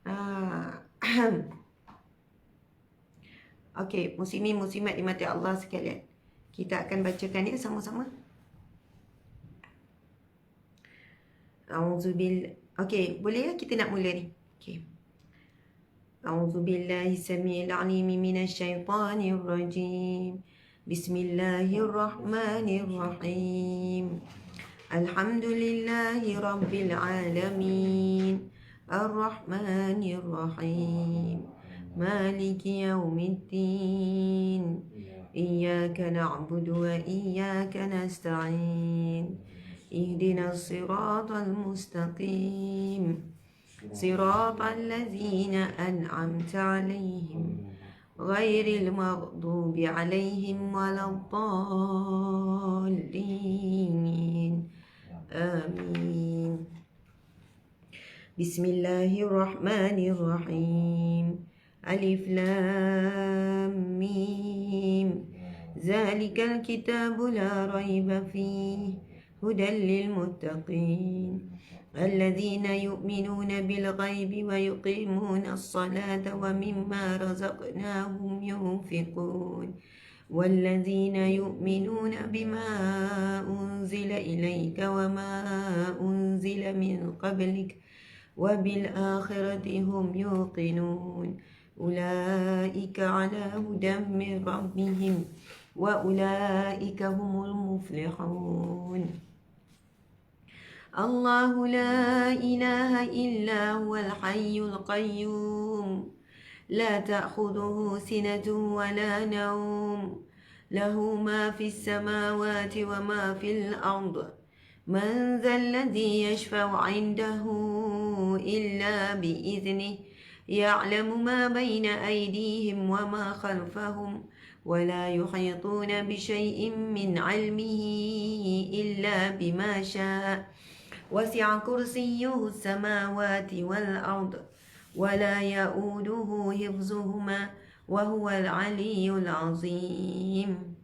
Ah, Okey, muslimin muslimat dimati Allah sekalian. Kita akan bacakan ya sama-sama. Okey, boleh ya kita nak mula ni. Okey. A'udzubillahi samiil alim minasyaitanir rajim. Bismillahirrahmanirrahim. Alhamdulillahi rabbil alamin. Ar-Rahmanir Rahim. Maliki yaumiddin. Iyyaka na'budu wa iyyaka nasta'in. Ihdinas siratal mustaqim. Siratal ladzina an'amta 'alaihim ghairil maghdubi 'alaihim waladdallin. Amin. Bismillahirrahmanirrahim. Alif Lam Mim. Zalikal kitabu la raiba fihi hudan lil muttaqin. الذين يؤمنون بالغيب ويقيمون الصلاة ومما رزقناهم ينفقون والذين يؤمنون بما أنزل إليك وما أنزل من قبلك وبالآخرة هم يوقنون أولئك على هدى من ربهم وأولئك هم المفلحون. الله لا إله إلا هو الحي القيوم لا تأخذه سنة ولا نوم له ما في السماوات وما في الأرض من ذا الذي يشفع عنده إلا بإذنه يعلم ما بين أيديهم وما خلفهم ولا يحيطون بشيء من علمه إلا بما شاء وسع كرسيه السماوات والأرض ولا يؤوده حفظهما وهو العلي العظيم.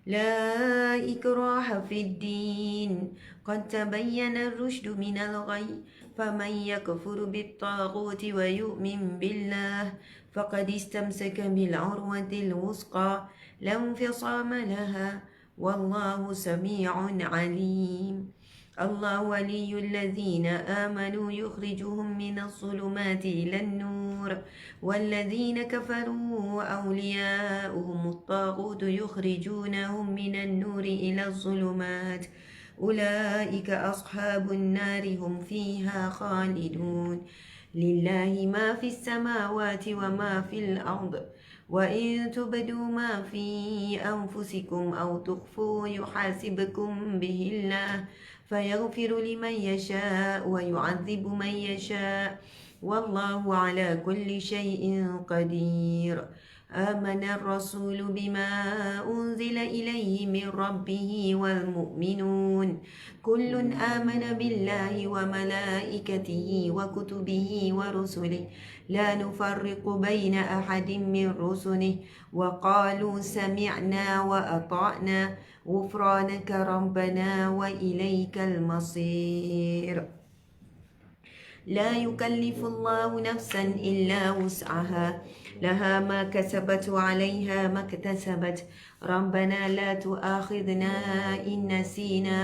لا إكراه في الدين قد تبين الرشد من الغي فمن يكفر بالطاغوت ويؤمن بالله فقد استمسك بالعروة الوثقى لا انفصام لها والله سميع عليم. الله ولي الذين آمنوا يخرجهم من الظلمات إلى النور والذين كفروا أولياؤهم الطاغوت يخرجونهم من النور إلى الظلمات أولئك أصحاب النار هم فيها خالدون. لله ما في السماوات وما في الأرض وإن تبدوا ما في أنفسكم أو تخفوا يحاسبكم به الله فيغفر لمن يشاء ويعذب من يشاء والله على كل شيء قدير. آمن الرسول بما أنزل إليه من ربه والمؤمنون كل آمن بالله وملائكته وكتبه ورسله لا نفرق بين أحد من رسله وقالوا سمعنا وأطعنا غفرانك ربنا وإليك المصير. لا يكلف الله نفسا إلا وسعها لها ما كسبت وعليها ما اكتسبت ربنا لا تؤاخذنا إن نسينا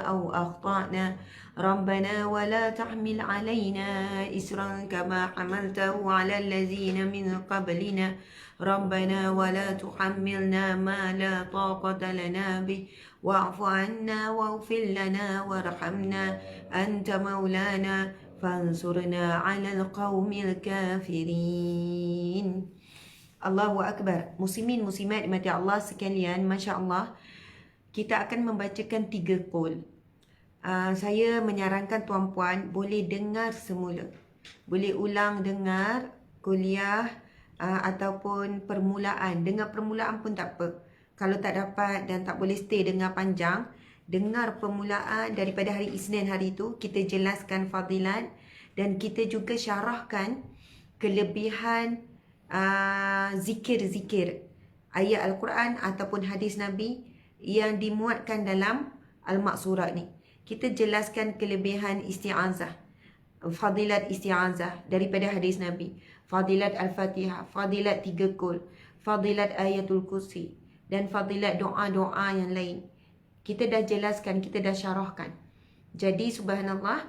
أو أخطأنا ربنا ولا تحمل علينا إسرا كما حملته على الذين من قبلنا ربنا ولا تحملنا ما لا طاقة لنا به واعف عنا واغفر لنا وارحمنا أنت مولانا فانصرنا على القوم الكافرين. Allahu Akbar. Muslimin muslimat dimati Allah sekalian, Masya Allah, kita akan membacakan 3 qaul. Saya menyarankan tuan-puan boleh dengar semula, boleh ulang dengar kuliah ataupun permulaan. Dengar permulaan pun tak apa. Kalau tak dapat dan tak boleh stay dengar panjang, dengar permulaan daripada hari Isnin hari itu. Kita jelaskan fadilat dan kita juga syarahkan kelebihan zikir-zikir ayat Al-Quran ataupun hadis Nabi yang dimuatkan dalam Al-Maqsurat ni. Kita jelaskan kelebihan isti'azah. fadilat isti'azah daripada hadis Nabi, fadilat Al-Fatihah, fadilat 3 kul, fadilat ayatul kursi, dan fadilat doa-doa yang lain. Kita dah jelaskan, kita dah syarahkan. Jadi subhanallah,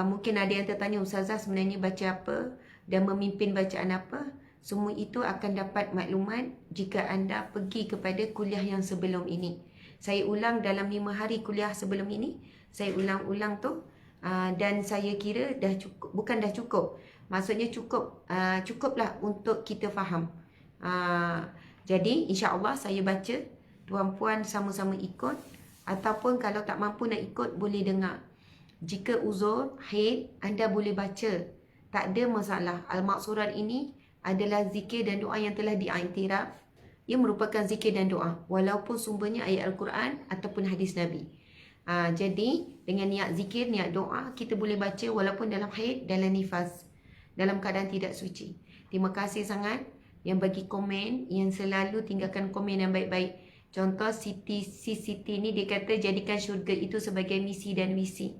mungkin ada yang tertanya, Ustazah sebenarnya baca apa dan memimpin bacaan apa? Semua itu akan dapat maklumat jika anda pergi kepada kuliah yang sebelum ini. Saya ulang dalam 5 hari kuliah sebelum ini, saya ulang-ulang tu. Dan saya kira dah cukup, bukan dah cukup, maksudnya cukuplah untuk kita faham. Jadi insya-Allah saya baca, tuan-puan sama-sama ikut, ataupun kalau tak mampu nak ikut boleh dengar. Jika uzur, haid, anda boleh baca, tak ada masalah. Al-Maqsurat ini adalah zikir dan doa yang telah diiktiraf. Ia merupakan zikir dan doa walaupun sumbernya ayat Al-Quran ataupun hadis Nabi. Jadi dengan niat zikir, niat doa, kita boleh baca walaupun dalam haid, dalam nifas, dalam keadaan tidak suci. Terima kasih sangat yang bagi komen, yang selalu tinggalkan komen yang baik-baik. Contoh Siti ni dia kata jadikan syurga itu sebagai misi dan visi.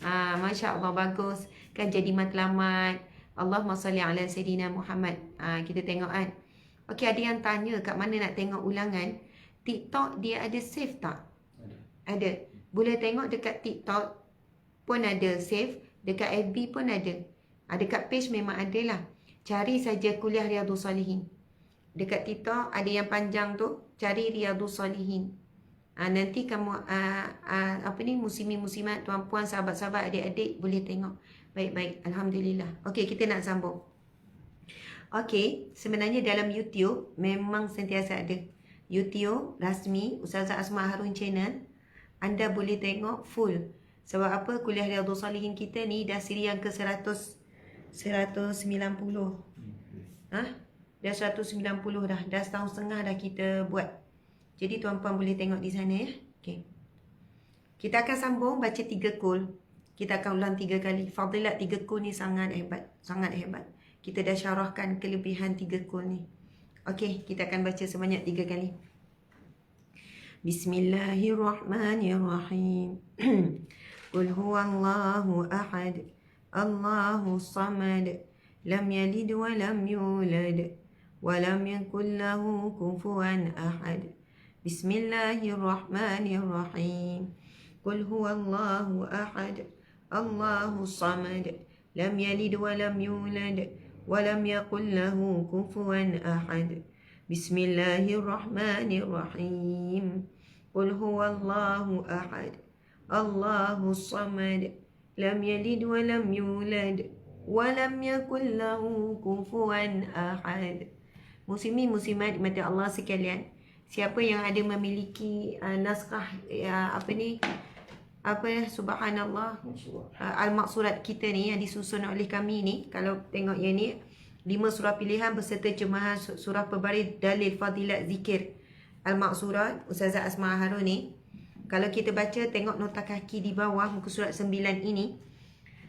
Masya Allah, bagus kan, jadi matlamat. Allahumma salli ala Sayyidina Muhammad. Kita tengok kan. Okey, ada yang tanya kat mana nak tengok ulangan. TikTok dia ada save tak? Ada. Boleh tengok dekat TikTok pun ada save, dekat FB pun ada. Dekat page memang ada lah. Cari saja kuliah Riyadhus Salihin. Dekat TikTok ada yang panjang tu, cari Riyadhus Salihin. Nanti kamu muslimin muslimat, tuan-puan, sahabat-sahabat, adik-adik boleh tengok. Baik-baik, alhamdulillah. Okey, kita nak sambung. Okey, sebenarnya dalam YouTube memang sentiasa ada. YouTube rasmi Ustazah Asma Harun Channel, anda boleh tengok full. Sebab apa? Kuliah Riyadhus Salihin kita ni dah siri yang ke 190. Dah 190 dah. Dah setahun setengah dah kita buat. Jadi tuan-puan boleh tengok di sana ya. Okey. Kita akan sambung baca 3 kul. Kita akan ulang 3 kali. Fadilat 3 kul ni sangat hebat. Sangat hebat. Kita dah syarahkan kelebihan 3 kul ni. Okey, kita akan baca sebanyak 3 kali. Bismillahirrahmanirrahim. Qul huwallahu ahad, Allahus samad, lam yalid wa lam yulad, wa lam yakul lahu kufuwan ahad. Bismillahirrahmanirrahim. Qul huwallahu ahad, Allahus samad, lam yalid wa lam yulad, wa lam yakul lahu kufuwan ahad. Bismillahirrahmanirrahim. Qul huwallahu ahad, Allahus samad, lam yalid wa lam yulad, wa lam yakul lahu kufuwan ahad. Muslimin muslimat dimati Allah sekalian, siapa yang ada memiliki naskah subhanallah, Al-Maqsurat kita ni yang disusun oleh kami ni, kalau tengok yang ni 5 surah pilihan berserta terjemahan surah Pebaris Dalil Fadilat Zikir Al-Maqsurat Ustazah Asma Harun ni. Kalau kita baca, tengok nota kaki di bawah muka surat 9 ini.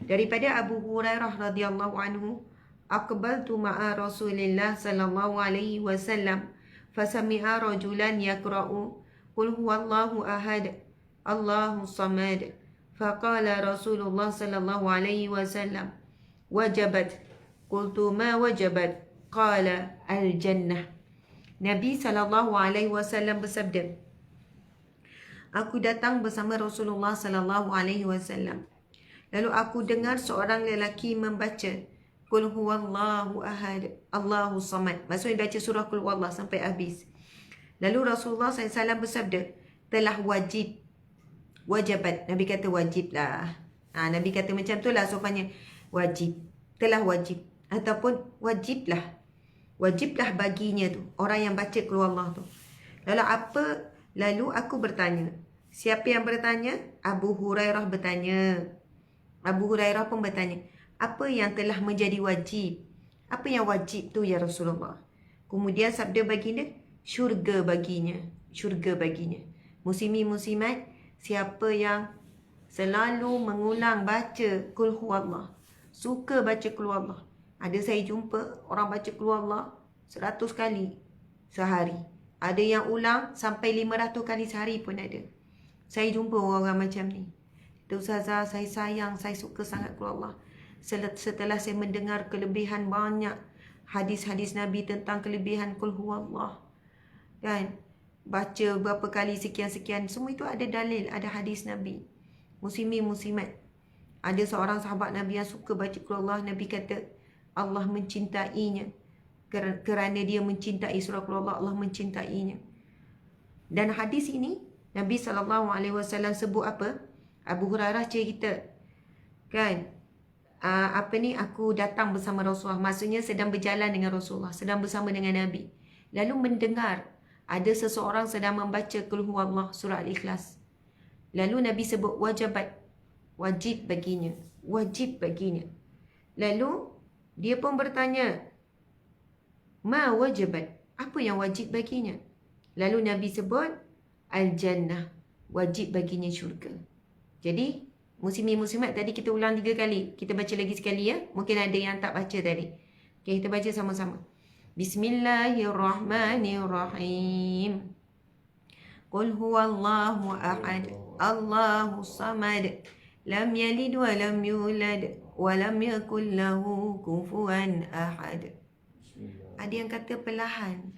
Daripada Abu Hurairah radhiyallahu anhu, aqbaltu ma'a Rasulillah sallallahu alaihi wasallam fasami'a rajulan yaqra'u qul huwallahu ahad, Allahus samad. Faqala Rasulullah sallallahu alaihi wasallam, wajabat. Qultu ma wajabat? Qala al-jannah. Nabi SAW bersabda, aku datang bersama Rasulullah SAW. Lalu aku dengar seorang lelaki membaca Qul huwallahu ahad, Allahus samad. Maksudnya baca surah Qul huwallah sampai habis. Lalu Rasulullah SAW bersabda, telah wajib. Wajabat. Nabi kata wajib lah. Nabi kata macam tu lah sopannya. Wajib. Telah wajib. Ataupun wajiblah. Wajiblah baginya tu, orang yang baca Qul huwallah tu. Lalu apa? Lalu aku bertanya. Siapa yang bertanya? Abu Hurairah bertanya. Abu Hurairah pun bertanya, apa yang telah menjadi wajib? Apa yang wajib tu ya Rasulullah? Kemudian sabda baginda, syurga baginya. Syurga baginya. Muslimin muslimat, siapa yang selalu mengulang baca Qul huwallah, suka baca Qul huwallah. Ada saya jumpa orang baca Qul huwallah 100 kali sehari. Ada yang ulang sampai 500 kali sehari pun ada. Saya jumpa orang-orang macam ni. Ustazah, saya sayang, saya suka sangat Qul huwallah. setelah saya mendengar kelebihan banyak hadis-hadis Nabi tentang kelebihan Qul Huwallah, kan, baca berapa kali sekian-sekian, semua itu ada dalil, ada hadis Nabi. Muslimin muslimat, ada seorang sahabat Nabi yang suka baca Qul Huwallah. Nabi kata Allah mencintainya kerana dia mencintai surah Qul Huwallah, Allah mencintainya. Dan hadis ini Nabi SAW sebut apa? Abu Hurairah cerita, kan, aku datang bersama Rasulullah, maksudnya sedang berjalan dengan Rasulullah, sedang bersama dengan Nabi, lalu mendengar ada seseorang sedang membaca Qul Huwallah surah Al-Ikhlas. Lalu Nabi sebut wajibat, wajib baginya, wajib baginya. Lalu dia pun bertanya, ma wajibat, apa yang wajib baginya? Lalu Nabi sebut al-jannah, wajib baginya syurga. Jadi muslimin muslimat, tadi kita ulang 3 kali. Kita baca lagi sekali ya. Mungkin ada yang tak baca tadi. Okay, kita baca sama-sama. Bismillahirrahmanirrahim. Qul huwallahu ahad, Allahu samad, lam yalid wa lam yulad wa lam yakul lahu kufuwan ahad. Ada yang kata perlahan.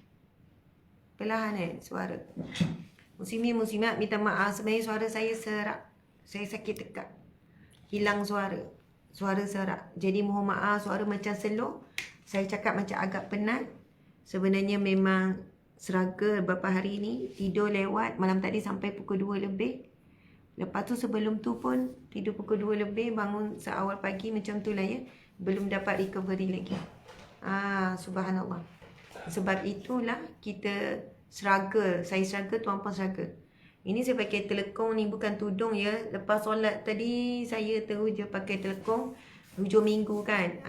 Perlahan suara. Muslimin muslimat, minta maaf, sebenarnya suara saya serak. Saya sakit tekak, hilang suara serak. Jadi mohon maaf, suara macam slow. Saya cakap macam agak penat. Sebenarnya memang struggle beberapa hari ni. Tidur lewat malam tadi sampai pukul 2 lebih. Lepas tu sebelum tu pun tidur pukul 2 lebih, bangun seawal pagi macam tu lah ya. Belum dapat recovery lagi. Subhanallah. Sebab itulah kita struggle. Saya struggle, tuan pun struggle. Ini saya pakai telekong ni, bukan tudung ya. Lepas solat tadi saya terus je pakai telekong. Hujung minggu kan.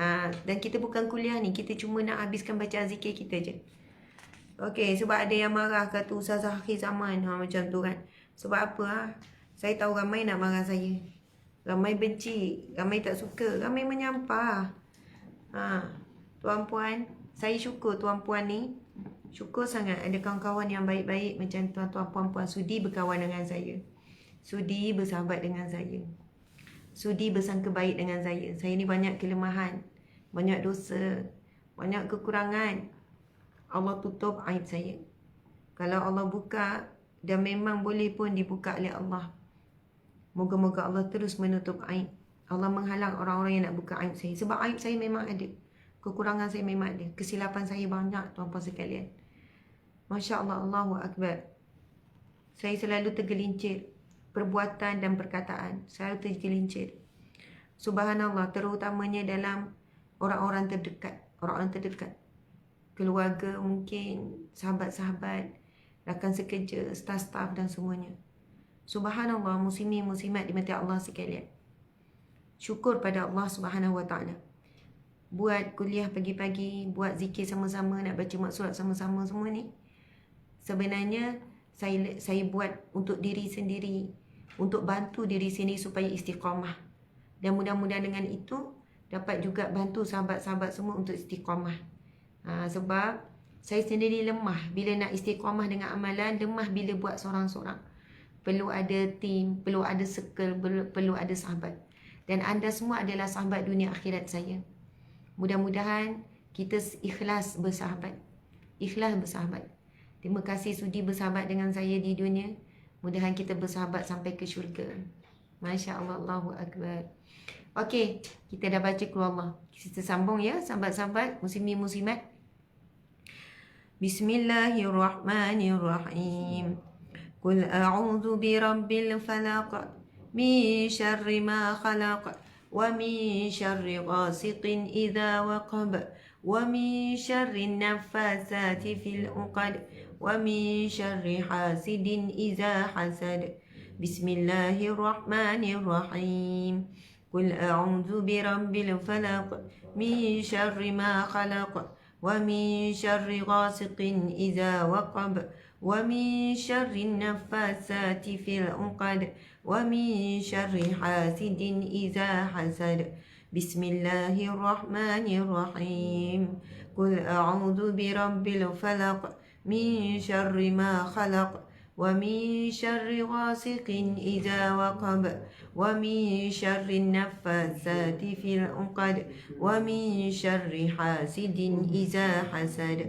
Dan kita bukan kuliah ni, kita cuma nak habiskan bacaan zikir kita je. Okey, sebab ada yang marah kata Ustazah akhir zaman macam tu kan. Sebab apa? Saya tahu ramai nak marah saya. Ramai benci, ramai tak suka, ramai menyampah. Tuan-puan, saya syukur tuan-puan ni, syukur sangat ada kawan-kawan yang baik-baik macam tuan-tuan puan-puan sudi berkawan dengan saya. Sudi bersahabat dengan saya. Sudi bersangka baik dengan saya. Saya ni banyak kelemahan, banyak dosa, banyak kekurangan. Allah tutup aib saya. Kalau Allah buka, dan memang boleh pun dibuka oleh Allah. Moga-moga Allah terus menutup aib. Allah menghalang orang-orang yang nak buka aib saya. Sebab aib saya memang ada. Kekurangan saya memang ada. Kesilapan saya banyak, tuan-puan sekalian. Masya Allah, Allahu Akbar. Saya selalu tergelincir. Perbuatan dan perkataan. Selalu tergelincir. Subhanallah, terutamanya dalam orang-orang terdekat. Orang-orang terdekat. Keluarga mungkin, sahabat-sahabat, rakan sekerja, staf-staf dan semuanya. Subhanallah, muslimin muslimat dimati Allah sekalian. Syukur pada Allah Subhanahu Wa Taala. Buat kuliah pagi-pagi, buat zikir sama-sama, nak baca mak surat sama-sama semua ni. Sebenarnya saya buat untuk diri sendiri, untuk bantu diri sendiri supaya istiqamah. Dan mudah-mudahan dengan itu dapat juga bantu sahabat-sahabat semua untuk istiqamah. Sebab saya sendiri lemah bila nak istiqamah dengan amalan, lemah bila buat seorang-seorang. Perlu ada team, perlu ada circle, perlu ada sahabat. Dan anda semua adalah sahabat dunia akhirat saya. Mudah-mudahan kita ikhlas bersahabat. Ikhlas bersahabat. Terima kasih sudi bersahabat dengan saya di dunia. Mudahan kita bersahabat sampai ke syurga. Masya Allah, Allahu Akbar. Okey, kita dah baca Qul Huwallah. Kita sambung ya, sahabat-sahabat, muslimin muslimat. Bismillahirrahmanirrahim. Qul a'udzu birabbil falaq min syarri ma khalaq. ومن شر غاسق إذا وقب ومن شر النفاثات في العقد ومن شر حاسد إذا حسد بسم الله الرحمن الرحيم قل أعوذ برب الفلق من شر ما خلق ومن شر غاسق إذا وقب ومن شر النفاثات في العقد ومن شر حاسد إذا حسد بسم الله الرحمن الرحيم قل أعوذ برب الفلق من شر ما خلق ومن شر غاسق إذا وقب ومن شر النفاثات في العقد ومن شر حاسد إذا حسد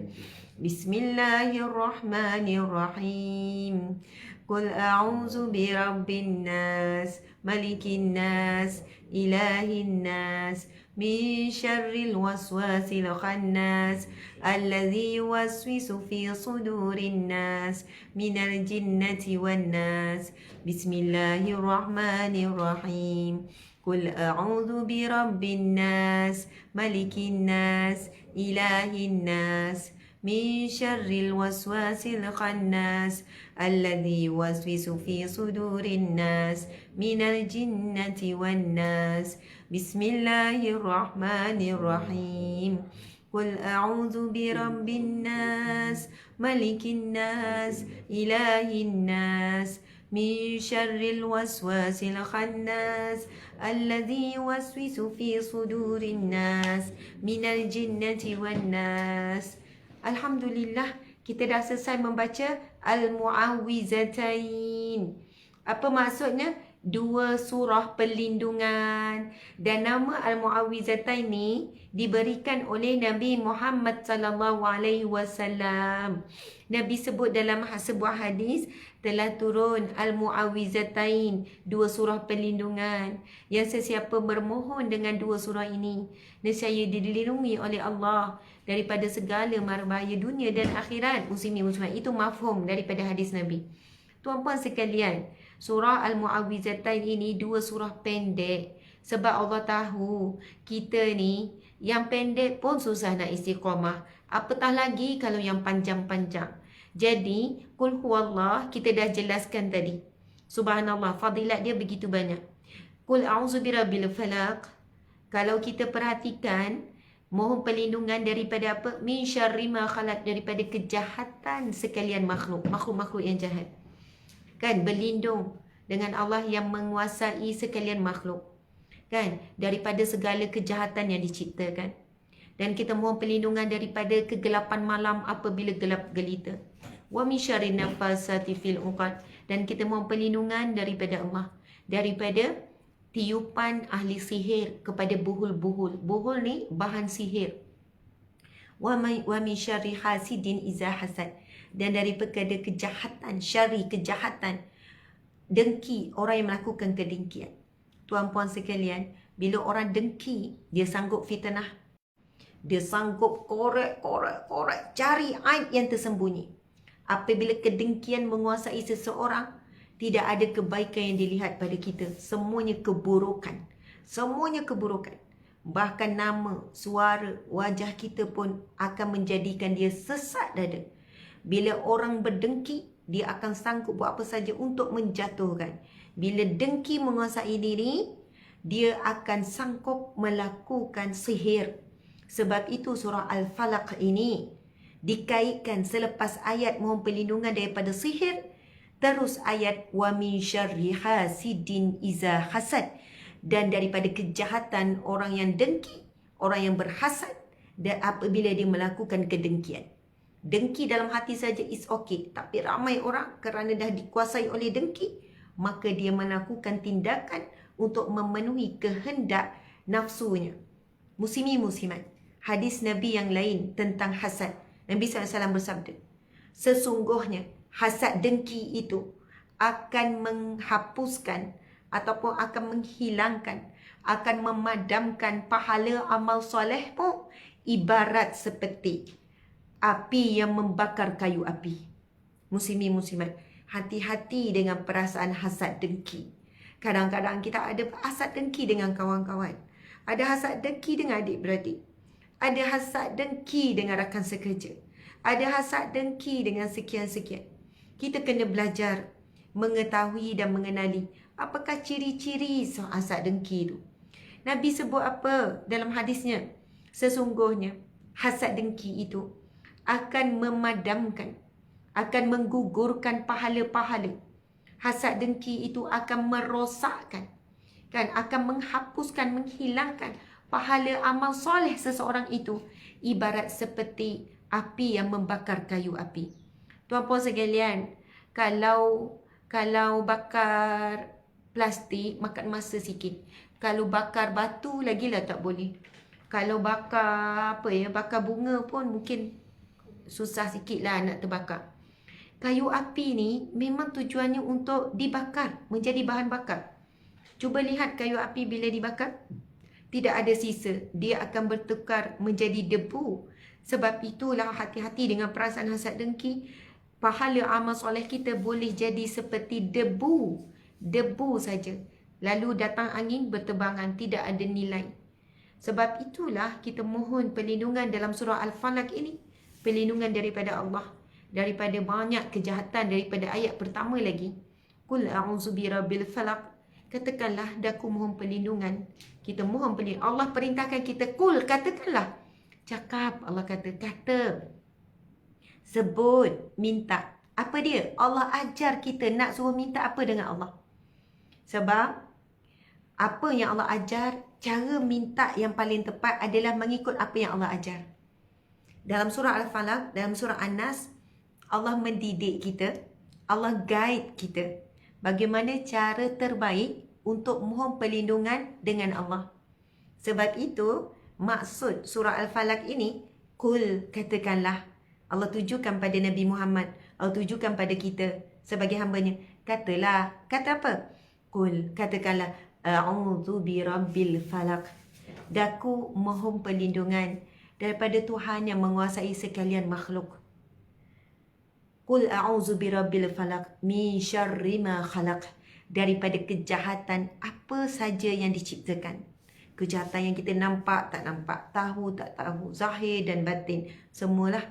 بسم الله الرحمن الرحيم قل أعوذ برب الناس ملك الناس إله الناس من شر الوسواس الخناس الذي يوسوس في صدور الناس من الجنة والناس بسم الله الرحمن الرحيم قل أعوذ برب الناس ملك الناس إله الناس من شر الوسواس الخناس الذي يوسوس في صدور الناس من الجنة والناس بسم الله الرحمن الرحيم قل أعوذ برب الناس ملك الناس إله الناس من شر الوسواس الخناس الذي يوسوس في صدور الناس من الجنة والناس. Alhamdulillah, kita dah selesai membaca Al-Mu'awwizatain. Apa maksudnya? Dua surah perlindungan. Dan nama Al-Mu'awwizatain ni diberikan oleh Nabi Muhammad sallallahu alaihi wasallam. Nabi sebut dalam sebuah hadis, telah turun Al-Mu'awwizatain, dua surah perlindungan, yang sesiapa bermohon dengan dua surah ini, nescaya dilindungi oleh Allah daripada segala mara bahaya dunia dan akhirat. Muslimin muslimat, itu mafhum daripada hadis Nabi. Tuan-puan sekalian, surah Al-Mu'awwizatain ini dua surah pendek. Sebab Allah tahu kita ni yang pendek pun susah nak istiqamah, apatah lagi kalau yang panjang-panjang. Jadi Qul huwallah kita dah jelaskan tadi. Subhanallah, fadilat dia begitu banyak. Qul a'udzu birabbil falaq, kalau kita perhatikan, mohon perlindungan daripada apa? Min syarri ma khalaq, daripada kejahatan sekalian makhluk, makhluk-makhluk yang jahat. Kan, berlindung dengan Allah yang menguasai sekalian makhluk. Kan, daripada segala kejahatan yang diciptakan. Dan kita mohon perlindungan daripada kegelapan malam apabila gelap gelita. Wa min syarrin nafasati fil 'uqad, dan kita mohon perlindungan daripada Allah daripada tiupan ahli sihir kepada buhul-buhul. Buhul ni bahan sihir. Wa min syarri hasidin iza hasad, dan daripada kejahatan, syari kejahatan, dengki orang yang melakukan kedengkian. Tuan-puan sekalian, bila orang dengki, dia sanggup fitnah. Dia sanggup korek, cari aib yang tersembunyi. Apabila kedengkian menguasai seseorang, tidak ada kebaikan yang dilihat pada kita. Semuanya keburukan. Semuanya keburukan. Bahkan nama, suara, wajah kita pun akan menjadikan dia sesat dada. Bila orang berdengki, dia akan sanggup buat apa saja untuk menjatuhkan. Bila dengki menguasai diri, dia akan sanggup melakukan sihir. Sebab itu surah Al-Falaq ini dikaitkan selepas ayat mohon perlindungan daripada sihir, terus ayat wa min syarri hasidin iza hasad, dan daripada kejahatan orang yang dengki, orang yang berhasad, dan apabila dia melakukan kedengkian. Dengki dalam hati saja is okay, tapi ramai orang kerana dah dikuasai oleh dengki, maka dia melakukan tindakan untuk memenuhi kehendak nafsunya. Muslimin muslimat, hadis Nabi yang lain tentang hasad, Nabi SAW bersabda, sesungguhnya hasad dengki itu akan menghapuskan ataupun akan menghilangkan, akan memadamkan pahala amal solehmu, ibarat seperti api yang membakar kayu api. Muslimin muslimat, hati-hati dengan perasaan hasad dengki. Kadang-kadang kita ada hasad dengki dengan kawan-kawan, ada hasad dengki dengan adik-beradik, ada hasad dengki dengan rakan sekerja, ada hasad dengki dengan sekian-sekian. Kita kena belajar mengetahui dan mengenali apakah ciri-ciri hasad dengki itu. Nabi sebut apa dalam hadisnya? Sesungguhnya hasad dengki itu akan memadamkan, akan menggugurkan pahala-pahala. Hasad dengki itu akan merosakkan, kan, akan menghapuskan, menghilangkan pahala amal soleh seseorang itu, ibarat seperti api yang membakar kayu api. Tuan-puan sekalian, Kalau bakar plastik makan masa sikit. Kalau bakar batu lagilah tak boleh. Kalau bakar bakar bunga pun mungkin susah sikit lah nak terbakar. Kayu api ni memang tujuannya untuk dibakar, menjadi bahan bakar. Cuba lihat kayu api bila dibakar, tidak ada sisa. Dia akan bertukar menjadi debu. Sebab itulah hati-hati dengan perasaan hasad dengki. Pahala amal soleh kita boleh jadi seperti debu. Debu saja. Lalu datang angin bertebangan, tidak ada nilai. Sebab itulah kita mohon perlindungan dalam surah Al-Falaq ini. Perlindungan daripada Allah. Daripada banyak kejahatan, daripada ayat pertama lagi. Qul a'udzu birabbil falaq. Katakanlah, daku mohon perlindungan. Kita mohon perlindungan. Allah perintahkan kita, qul, katakanlah. Cakap, Allah kata. Sebut, minta. Apa dia? Allah ajar kita nak suruh minta apa dengan Allah. Sebab apa yang Allah ajar, cara minta yang paling tepat adalah mengikut apa yang Allah ajar. Dalam surah Al-Falaq, dalam surah An-Nas, Allah mendidik kita, Allah guide kita. Bagaimana cara terbaik untuk mohon perlindungan dengan Allah. Sebab itu, maksud surah Al-Falaq ini, qul, katakanlah. Allah tujukan pada Nabi Muhammad. Allah tujukan pada kita sebagai hambanya. Katalah. Kata apa? Qul, katakanlah. A'udzu birabbil falaq. Daku mohon perlindungan daripada Tuhan yang menguasai sekalian makhluk. Qul a'udzu birabbil falaq min syarri ma khalaq. Daripada kejahatan apa saja yang diciptakan. Kejahatan yang kita nampak, tak nampak, tahu, tak tahu, zahir dan batin, semualah.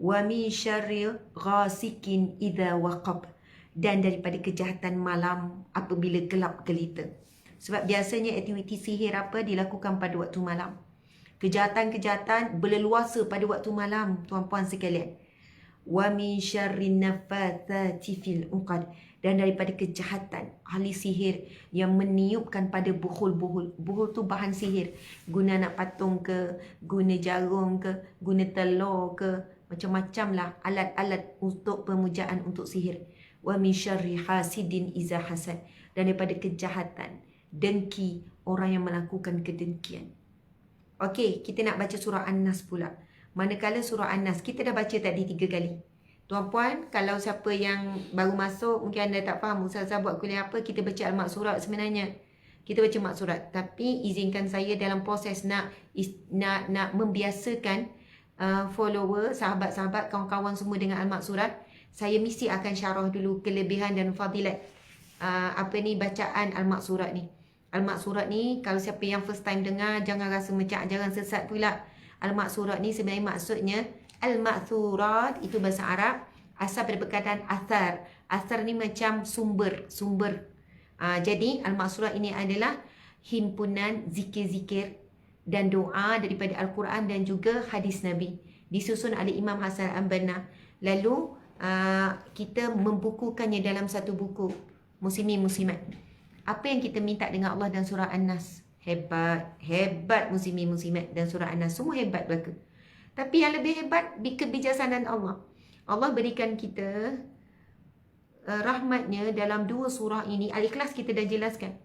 Wa min syarri ghasikin idza waqab. Dan daripada kejahatan malam apabila gelap gelita. Sebab biasanya aktiviti sihir apa dilakukan pada waktu malam. Kejahatan-kejahatan berleluasa pada waktu malam, tuan-puan sekalian. Wa min syarri naffatsati fil 'uqad. Dan daripada kejahatan ahli sihir yang meniupkan pada buhul-buhul. Buhul tu bahan sihir. Guna nak patung ke, guna jarum ke, guna telur ke, macam-macam lah alat-alat untuk pemujaan untuk sihir. Wa min syarri hasidin iza hasad. Dan daripada kejahatan dengki orang yang melakukan kedengkian. Okey, kita nak baca surah An-Nas pula. Manakala surah An-Nas kita dah baca tadi 3 kali. Tuan-puan, kalau siapa yang baru masuk, mungkin anda tak faham Ustazah buat kuliah apa, kita baca Al-Maksurat sebenarnya. Kita baca Maksurat. Tapi izinkan saya dalam proses nak membiasakan follower, sahabat-sahabat, kawan-kawan semua dengan Al-Maksurat. Saya mesti akan syarah dulu kelebihan dan fadilat bacaan Al-Maksurat ni. Al-Maksurat ni, kalau siapa yang first time dengar, jangan rasa macam jangan sesat pula. Al-Maksurat ni sebenarnya maksudnya, Al-Maksurat itu bahasa Arab, asal dari perkataan athar. Athar ni macam sumber. Jadi Al-Maksurat ini adalah himpunan zikir-zikir dan doa daripada Al-Quran dan juga hadis Nabi. Disusun oleh Imam Hasan Al-Banna. Lalu kita membukukannya dalam satu buku, Muslimin Muslimat. Apa yang kita minta dengan Allah dan surah An-Nas? Hebat Muslimin Muslimat dan surah An-Nas. Semua hebat belaka. Tapi yang lebih hebat, kebijaksanaan Allah. Allah berikan kita rahmatnya dalam 2 surah ini. Al-Ikhlas kita dah jelaskan.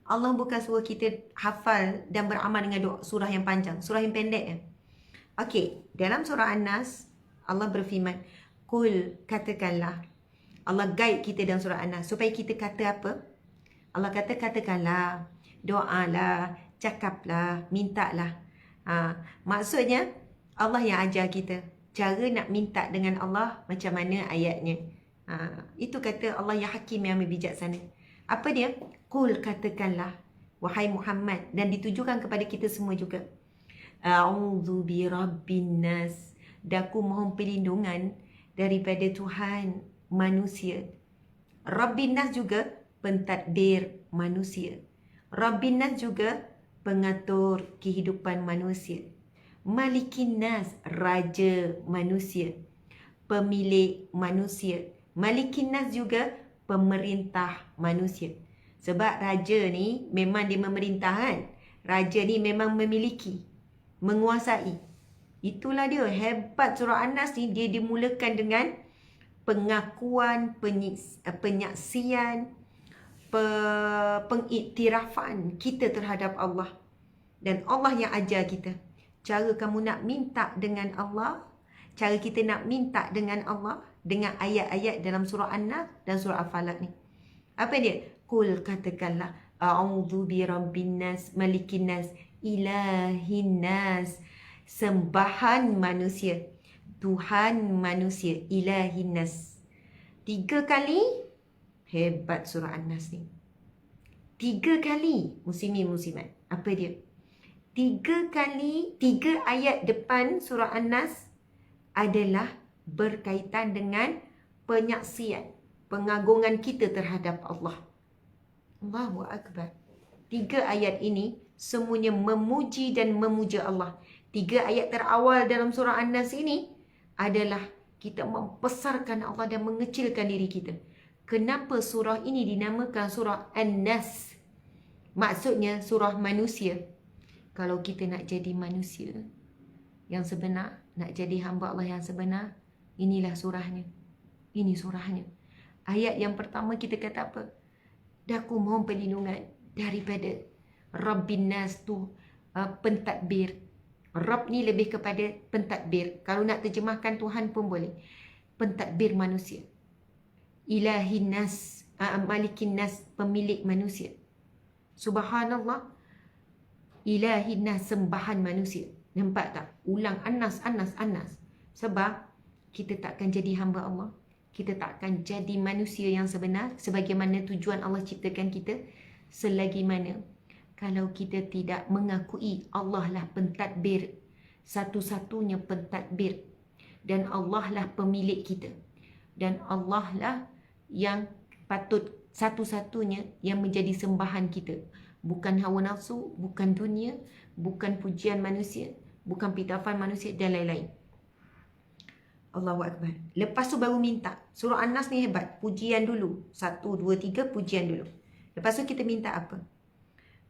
Allah bukan suruh kita hafal dan beramal dengan surah yang panjang. Surah yang pendek. Okey, dalam surah An-Nas, Allah berfirman, Qul, katakanlah. Allah guide kita dalam surah An-Nas. Supaya kita kata apa? Allah kata, katakanlah, doalah, cakaplah, mintalah. Maksudnya, Allah yang ajar kita cara nak minta dengan Allah macam mana ayatnya. Itu kata Allah yang hakim, yang bijaksana. Apa dia? Qul, katakanlah, wahai Muhammad. Dan ditujukan kepada kita semua juga. A'udzu birabbin nas. Daku mohon perlindungan daripada Tuhan manusia. Rabbin nas juga pentadbir manusia. Rabbin nas juga pengatur kehidupan manusia. Malikin nas, raja manusia. Pemilik manusia. Malikin nas juga pemerintah manusia. Sebab raja ni memang dia memerintah kan. Raja ni memang memiliki, menguasai. Itulah dia hebat surah An-Nas ni. Dia dimulakan dengan pengakuan, penyaksian, pengiktirafan kita terhadap Allah. Dan Allah yang ajar kita. Cara kamu nak minta dengan Allah, cara kita nak minta dengan Allah dengan ayat-ayat dalam surah An-Nas dan surah Al-Falaq ni. Apa dia? Qul, katakanlah, a'udzu birabbin nas, malikin nas, ilahin nas, sembahan manusia, Tuhan manusia, ilahin nas. 3 kali. Hebat surah An-Nas ni. 3 kali, muslimin muslimat. Apa dia? 3 kali, 3 ayat depan surah An-Nas adalah berkaitan dengan penyaksian, pengagungan kita terhadap Allah. Allahu Akbar. 3 ayat ini semuanya memuji dan memuja Allah. 3 ayat terawal dalam surah An-Nas ini adalah kita membesarkan Allah dan mengecilkan diri kita. Kenapa surah ini dinamakan surah An-Nas? Maksudnya surah manusia. Kalau kita nak jadi manusia yang sebenar, nak jadi hamba Allah yang sebenar, inilah surahnya. Ini surahnya. Ayat yang pertama kita kata apa? Dah aku mohon perlindungan daripada Rabbin Nas tu, pentadbir. Rabb ni lebih kepada pentadbir. Kalau nak terjemahkan Tuhan pun boleh. Pentadbir manusia. Ilahin Nas, Malikin Nas, pemilik manusia. Subhanallah. Ilahin Nas, sembahan manusia. Nampak tak? Ulang An-Nas, An-Nas, An-Nas. Sebab kita takkan jadi hamba Allah. Kita takkan jadi manusia yang sebenar sebagaimana tujuan Allah ciptakan kita, selagi mana kalau kita tidak mengakui Allah lah pentadbir, satu-satunya pentadbir, dan Allah lah pemilik kita, dan Allah lah yang patut satu-satunya yang menjadi sembahan kita. Bukan hawa nafsu, bukan dunia, bukan pujian manusia, bukan pitafan manusia dan lain-lain. Allahu Akbar. Lepas tu baru minta. Surah An-Nas ni hebat. Pujian dulu. 1, 2, 3 pujian dulu. Lepas tu kita minta apa?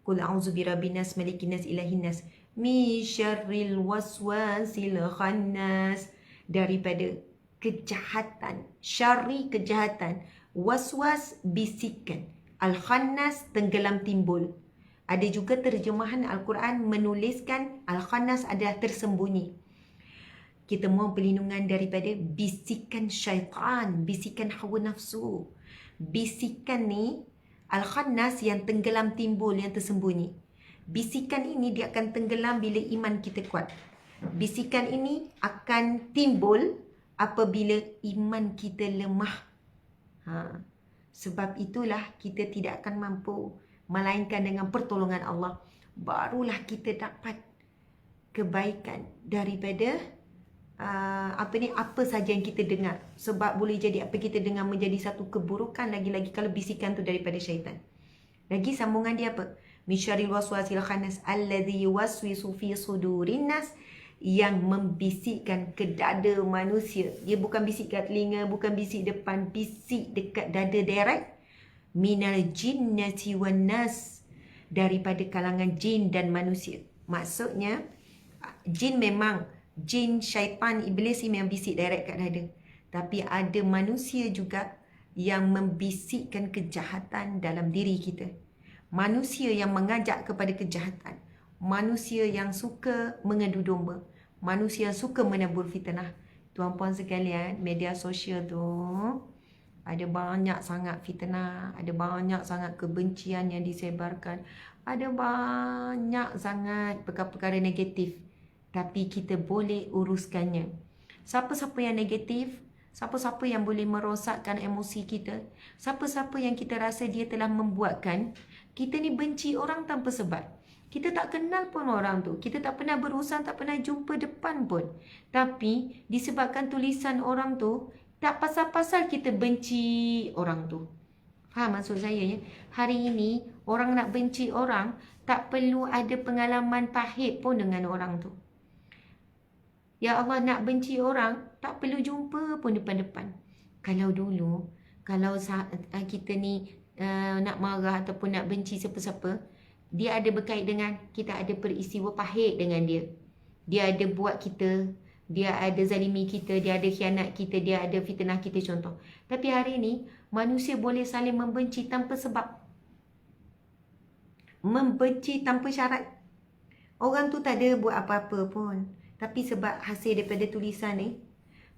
Qul a'udzu birabbin nas, malikin nas, ilahin nas, min syarril waswasil khannas. Daripada kejahatan. Syarri, kejahatan. Waswas, bisikan. Al-Khannas, tenggelam timbul. Ada juga terjemahan Al-Quran menuliskan Al-Khannas adalah tersembunyi. Kita mohon perlindungan daripada bisikan syaitan, bisikan hawa nafsu. Bisikan ni, Al-Khannas yang tenggelam timbul, yang tersembunyi. Bisikan ini dia akan tenggelam bila iman kita kuat. Bisikan ini akan timbul apabila iman kita lemah. Sebab itulah kita tidak akan mampu, melainkan dengan pertolongan Allah. Barulah kita dapat kebaikan daripada apa saja yang kita dengar. Sebab boleh jadi apa kita dengar menjadi satu keburukan, lagi-lagi kalau bisikan tu daripada syaitan. Lagi sambungan dia apa? Min syarril waswasil khannas alladzi yuwaswisu fi sudurin nas, yang membisikkan ke dada manusia. Dia bukan bisik kat telinga, bukan bisik depan, bisik dekat dada direct. Minal jinnati wan nas, daripada kalangan jin dan manusia. Maksudnya jin memang, jin, syaitan, iblis ni memang bisik direct kat dada. Tapi ada manusia juga yang membisikkan kejahatan dalam diri kita. Manusia yang mengajak kepada kejahatan. Manusia yang suka mengadu domba. Manusia yang suka menabur fitnah. Tuan-puan sekalian, media sosial tu ada banyak sangat fitnah, ada banyak sangat kebencian yang disebarkan, ada banyak sangat perkara-perkara negatif. Tapi kita boleh uruskannya. Siapa-siapa yang negatif, siapa-siapa yang boleh merosakkan emosi kita, siapa-siapa yang kita rasa dia telah membuatkan kita ni benci orang tanpa sebab. Kita tak kenal pun orang tu. Kita tak pernah berurusan, tak pernah jumpa depan pun. Tapi disebabkan tulisan orang tu, tak pasal-pasal kita benci orang tu. Faham maksud saya ya? Hari ini orang nak benci orang, tak perlu ada pengalaman pahit pun dengan orang tu. Ya Allah, nak benci orang, tak perlu jumpa pun depan-depan. Kalau dulu, kalau kita ni nak marah ataupun nak benci siapa-siapa, dia ada berkait dengan kita ada peristiwa pahit dengan dia. Dia ada buat kita dia ada zalimi kita, dia ada khianat kita, dia ada fitnah kita contoh. Tapi hari ni manusia boleh saling membenci tanpa sebab. Membenci tanpa syarat. Orang tu tak ada buat apa-apa pun. Tapi sebab hasil daripada tulisan ni,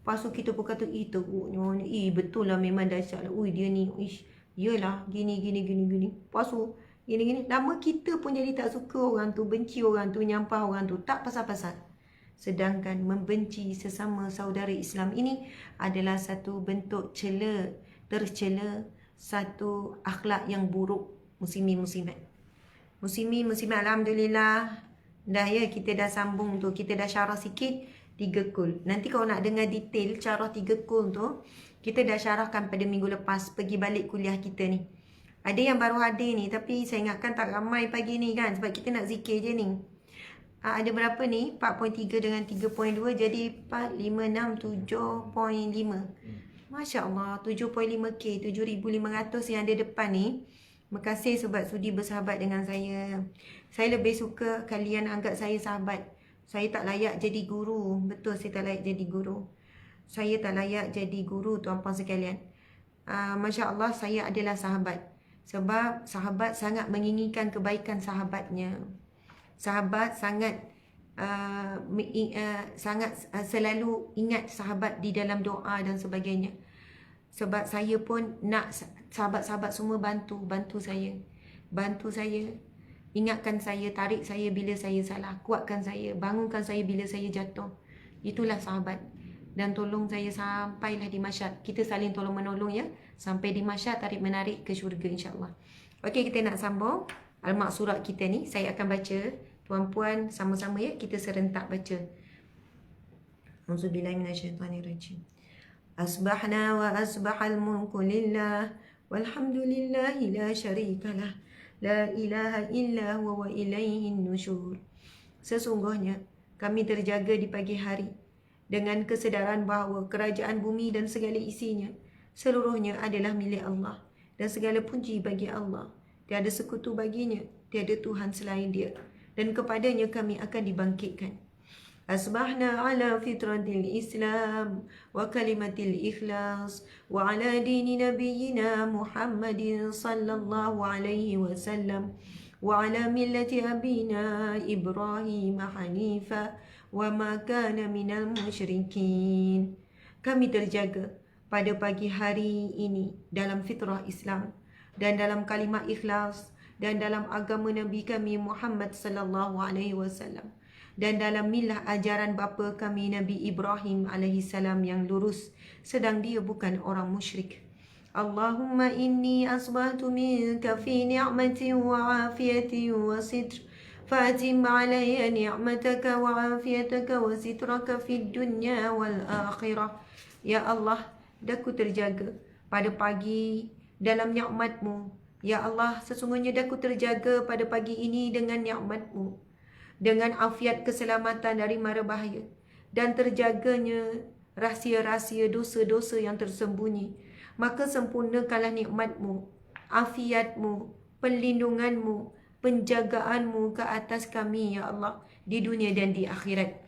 lepas tu kita pun kata, teruknya, betul lah memang dahsyat lah. Dia ni, yelah, gini. Lepas tu, gini. Lama kita pun jadi tak suka orang tu, benci orang tu, nyampah orang tu. Tak pasal-pasal. Sedangkan membenci sesama saudara Islam ini adalah satu bentuk tercela, satu akhlak yang buruk muslimin-muslimat. Muslimin-muslimat, alhamdulillah. Dah ya, kita dah sambung tu, kita dah syarah sikit 3 kul. Nanti kalau nak dengar detail syarah 3 kul tu, kita dah syarahkan pada minggu lepas pergi balik kuliah kita ni. Ada yang baru hadir ni, tapi saya ingatkan tak ramai pagi ni kan, sebab kita nak zikir je ni. Ada berapa ni? 4.3 dengan 3.2, jadi 4, 5, 6, 7.5. Masya Allah, 7.5K, 7,500 yang ada depan ni. Terima kasih sebab sudi bersahabat dengan saya. Saya lebih suka kalian anggap saya sahabat. Saya tak layak jadi guru. Betul, saya tak layak jadi guru. Saya tak layak jadi guru, tuan-puan sekalian. Masya Allah, saya adalah sahabat. Sebab sahabat sangat menginginkan kebaikan sahabatnya. Sahabat sangat selalu ingat sahabat di dalam doa dan sebagainya. Sebab saya pun nak sahabat-sahabat semua bantu saya. Bantu saya, ingatkan saya, tarik saya bila saya salah, kuatkan saya, bangunkan saya bila saya jatuh. Itulah sahabat. Dan tolong saya sampailah di masyad. Kita saling tolong menolong ya. Sampai di masyad, tarik menarik ke syurga insyaAllah. Okey, kita nak sambung al-maksurat kita ni. Saya akan baca. Puan-puan sama-sama ya, kita serentak baca. Auzubillahiminasyaitanirrajim. Asbahna wa asbahal mulku lillah walhamdulillahi la syarikalah la ilaha illa huwa wa ilaihin nusyur. Sesungguhnya kami terjaga di pagi hari dengan kesedaran bahawa kerajaan bumi dan segala isinya seluruhnya adalah milik Allah, dan segala puji bagi Allah. Tiada sekutu baginya, tiada Tuhan selain Dia, dan kepadanya kami akan dibangkitkan. Asbahna ala fitratil Islam wa kalimatil ikhlas wa ala dini nabiyyina Muhammadin sallallahu alaihi wasallam wa ala millati abina Ibrahim hanifa wa ma kana minal musyrikin. Kami terjaga pada pagi hari ini dalam fitrah Islam dan dalam kalimat ikhlas dan dalam agama Nabi kami Muhammad sallallahu alaihi wasallam dan dalam milah ajaran bapa kami Nabi Ibrahim alaihi salam yang lurus, sedang dia bukan orang musyrik. Allahumma inni asbahtu minka fi ni'matin wa afiyatin wa sitr fa'atim alayya ni'mataka wa afiyataka wa sitraka fid dunya wal akhirah. Ya Allah, daku terjaga pada pagi dalam nikmat-Mu. Ya Allah, sesungguhnya daku terjaga pada pagi ini dengan nikmat-Mu, dengan afiat keselamatan dari mara bahaya, dan terjaganya rahsia-rahsia dosa-dosa yang tersembunyi. Maka sempurnakanlah nikmat-Mu, afiat-Mu, perlindungan-Mu, penjagaan-Mu ke atas kami, Ya Allah, di dunia dan di akhirat.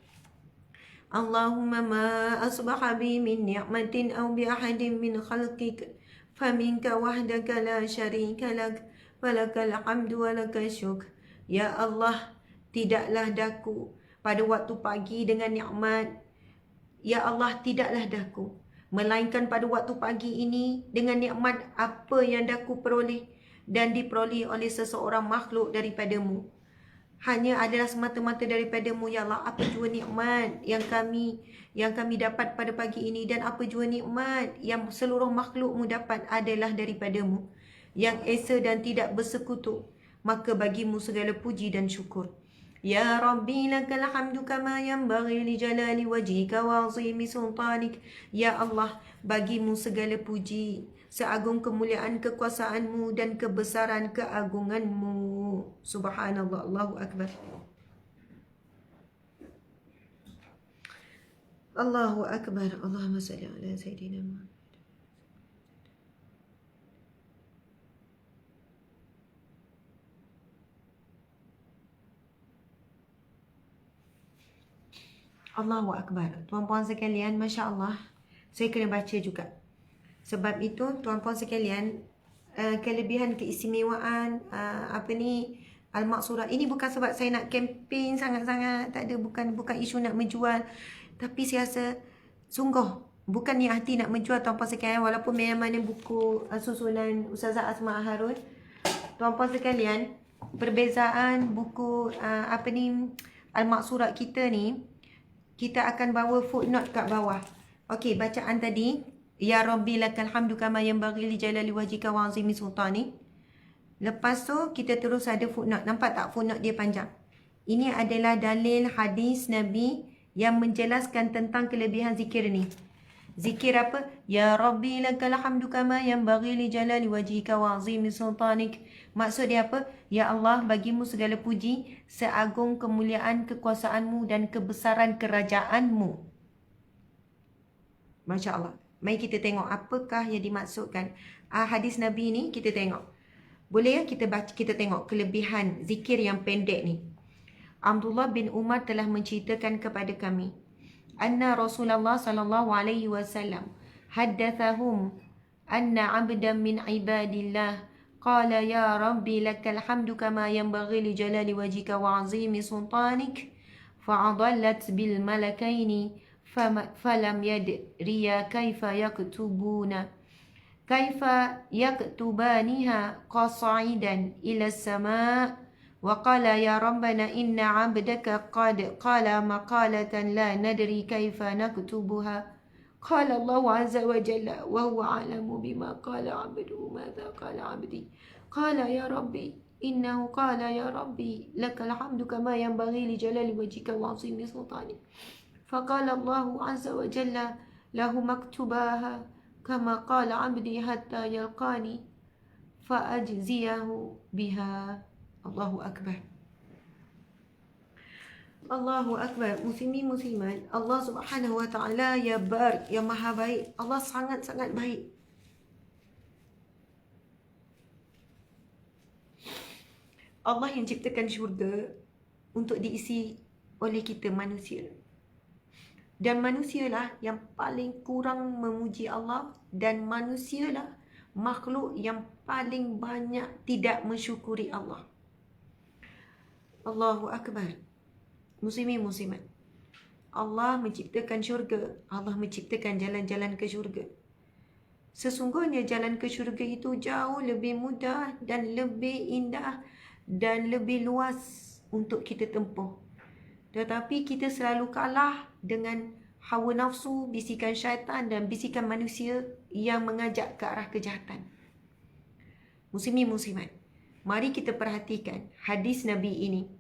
Allahumma ma asbaha bi min ni'matin aw bi ahadin min khalqik faminka wahdaka la syarika lak walakal hamdu walakal syukr. Ya Allah, tidaklah daku pada waktu pagi dengan nikmat. Ya Allah, tidaklah daku melainkan pada waktu pagi ini dengan nikmat apa yang daku peroleh dan diperoleh oleh seseorang makhluk daripada-Mu. Hanya adalah semata-mata daripada-Mu, Ya Allah. Apa jua nikmat yang kami dapat pada pagi ini, dan apa jua nikmat yang seluruh makhluk-Mu dapat adalah daripada-Mu, yang esa dan tidak bersekutu. Maka bagi-Mu segala puji dan syukur. Ya Rabbi lakal hamdu kama yanbaghi li jalali wajhika wa azimi sultanik. Ya Allah, bagi-Mu segala puji seagung kemuliaan kekuasaan-Mu dan kebesaran keagungan-Mu. Subhanallah, Allahu Akbar. Allahu Akbar. Allahumma salli ala Sayyidina Muhammad. Allahu Akbar. Tuan-puan sekalian, Masya Allah, saya kena baca juga. Sebab itu, tuan-puan sekalian, kelebihan keistimewaan, Al-Maqsurah. Ini bukan sebab saya nak kempen sangat-sangat. Tak ada, bukan isu nak menjual. Tapi saya rasa, sungguh, bukan niat hati nak menjual tuan-puan sekalian. Walaupun memang mana buku susunan Ustazah Asma Harun. Tuan-puan sekalian, perbezaan buku Al-Maqsurah kita ni, kita akan bawa footnote kat bawah. Okey, bacaan tadi, Ya Rabbi lakal hamdu kama yanbaghi li jalali wajhika wa azimi sultanik. Lepas tu kita terus ada footnote. Nampak tak footnote dia panjang? Ini adalah dalil hadis Nabi yang menjelaskan tentang kelebihan zikir ni. Zikir apa? Ya Rabbi lakal hamdu kama yanbaghi li jalali wajhika wa azimi sultanik. Maksud dia apa? Ya Allah, bagimu segala puji, seagung kemuliaan kekuasaanmu dan kebesaran kerajaanmu. Masya Allah. Mari kita tengok apakah yang dimaksudkan. Hadis Nabi ni kita tengok. Boleh ya kita baca, kita tengok kelebihan zikir yang pendek ni. Abdullah bin Umar telah menceritakan kepada kami, anna Rasulullah sallallahu alaihi wasallam haddathahum anna 'abdan min ibadillah qala ya Rabbi lakal hamdu kama yanbaghi li jalali wajhika wa 'azimi sultanik fa'adallat bil malakaini falam yadriya kaifa yaktubaniha qasidan ila as-sama' wa qala ya rabbana inna 'abdaka qad qala maqalatan la nadri kaifa naktubuha. قال الله عز وجل وهو أعلم بما قال عبده ماذا قال عبدي قال يا ربي إنه قال يا ربي لك الحمد كما ينبغي لجلال وجهك وعظيم سلطانك فقال الله عز وجل له مكتوباها كما قال عبدي حتى يلقاني فأجزيه بها. الله أكبر. Allahu Akbar. Muslimin muslimat, Allah Subhanahu wa taala ya bar, yang maha baik. Allah sangat-sangat baik. Allah yang ciptakan syurga untuk diisi oleh kita manusia. Dan manusialah yang paling kurang memuji Allah, dan manusialah makhluk yang paling banyak tidak mensyukuri Allah. Allahu Akbar. Muslimin muslimat, Allah menciptakan syurga. Allah menciptakan jalan-jalan ke syurga. Sesungguhnya jalan ke syurga itu jauh lebih mudah dan lebih indah dan lebih luas untuk kita tempuh. Tetapi kita selalu kalah dengan hawa nafsu, bisikan syaitan dan bisikan manusia yang mengajak ke arah kejahatan. Muslimin muslimat, mari kita perhatikan hadis Nabi ini.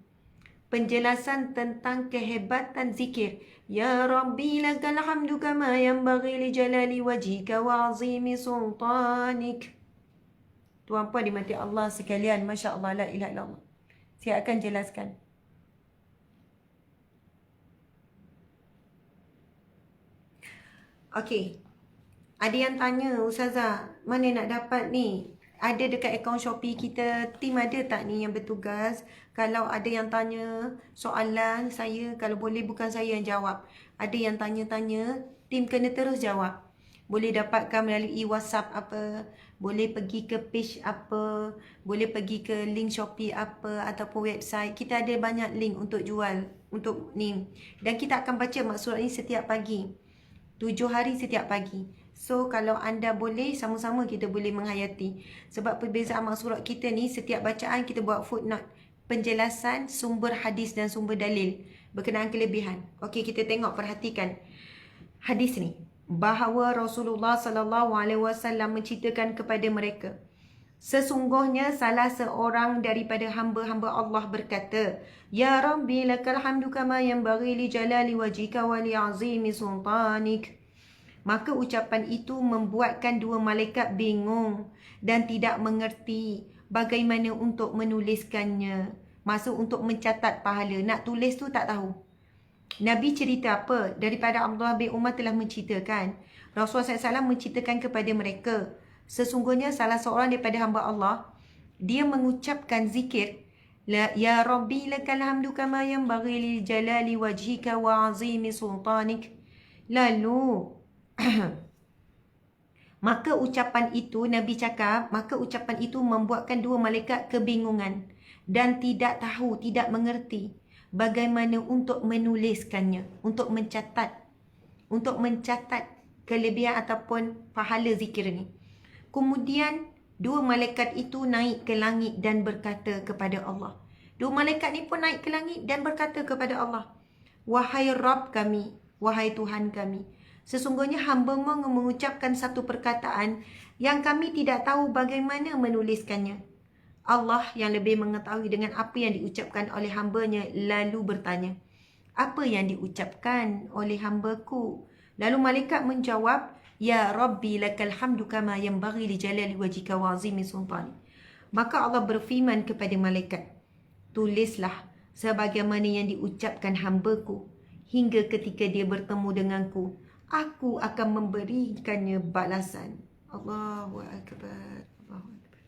Penjelasan tentang kehebatan zikir. Ya Rabbi lakal hamdu kama yanbaghi li jalali wajhika wa azimi sultanik. Tuan-puan dimati Allah sekalian, Masya Allah, la ilaha illallah. Saya akan jelaskan. Okey. Ada yang tanya, Ustazah, mana nak dapat ni? Ada dekat akaun Shopee kita, tim ada tak ni yang bertugas? Kalau ada yang tanya soalan saya, kalau boleh bukan saya yang jawab. Ada yang tanya-tanya, tim kena terus jawab. Boleh dapatkan melalui WhatsApp apa, boleh pergi ke page apa, boleh pergi ke link Shopee apa ataupun website. Kita ada banyak link untuk jual, untuk ni. Dan kita akan baca maksud ni setiap pagi. 7 hari setiap pagi. So, kalau anda boleh, sama-sama kita boleh menghayati. Sebab perbezaan maksurat kita ni, setiap bacaan kita buat footnote. Penjelasan sumber hadis dan sumber dalil berkenaan kelebihan. Okey, kita tengok, perhatikan hadis ni. Bahawa Rasulullah SAW menceritakan kepada mereka. Sesungguhnya salah seorang daripada hamba-hamba Allah berkata, Ya Rabbi lakal hamdu kama yanbaghi li jalali wajhika wa li azimi sultanik. Maka ucapan itu membuatkan dua malaikat bingung dan tidak mengerti bagaimana untuk menuliskannya. Maksud untuk mencatat pahala. Nak tulis tu tak tahu. Nabi cerita apa? Daripada Abdullah bin Umar telah menceritakan. Rasulullah SAW menceritakan kepada mereka. Sesungguhnya salah seorang daripada hamba Allah, dia mengucapkan zikir La ya Rabbi lakal hamdu kama yanbaghi li jalali wajhika wa azimi sultanik. Lalu maka ucapan itu, Nabi cakap, maka ucapan itu membuatkan dua malaikat kebingungan dan tidak tahu, tidak mengerti bagaimana untuk menuliskannya, untuk mencatat kelebihan ataupun pahala zikir ni. Kemudian dua malaikat itu naik ke langit dan berkata kepada Allah. Dua malaikat ni pun naik ke langit dan berkata kepada Allah, wahai Rabb kami, wahai Tuhan kami, sesungguhnya hamba-Mu mengucapkan satu perkataan yang kami tidak tahu bagaimana menuliskannya. Allah yang lebih mengetahui dengan apa yang diucapkan oleh hamba-Nya lalu bertanya, apa yang diucapkan oleh hamba-Ku? Lalu malaikat menjawab, ya Rabbi lakal hamdu kama yanbaghi li jalali wajhika wa azimi sultani. Maka Allah berfirman kepada malaikat, tulislah sebagaimana yang diucapkan hamba-Ku hingga ketika dia bertemu denganku. Aku akan memberikannya balasan. Allahu Akbar. Allahu Akbar.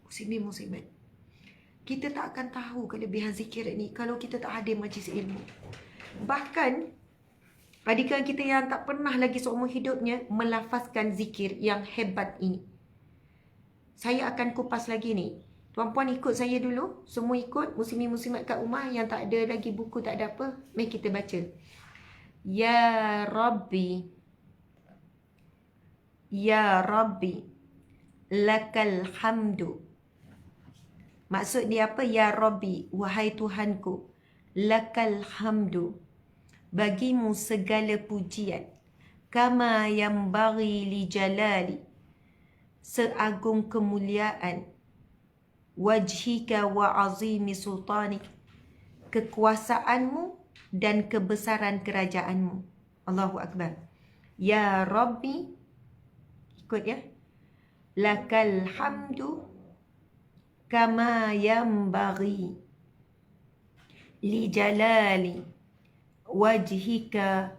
Muslimin muslimat, kita tak akan tahu kelebihan zikir ni kalau kita tak hadir majlis ilmu. Bahkan adakah kita yang tak pernah lagi seumur hidupnya melafazkan zikir yang hebat ini. Saya akan kupas lagi ni. Tuan-puan ikut saya dulu. Semua ikut. Muslimin muslimat kat rumah yang tak ada lagi buku, tak ada apa. Mari kita baca. Ya Rabbi. Ya Rabbi. Lakal hamdu. Maksud dia apa? Ya Rabbi. Wahai Tuhanku. Lakal hamdu. Bagimu segala pujian. Kama yanbaghi li jalali. Seagung kemuliaan. Wajhika wa azimi sultanik. Kekuasaanmu dan kebesaran kerajaanmu. Allahu Akbar. Ya Rabbi. Ikut ya. Lakal hamdu. Kama yanbaghi. Li jalali. Wajhika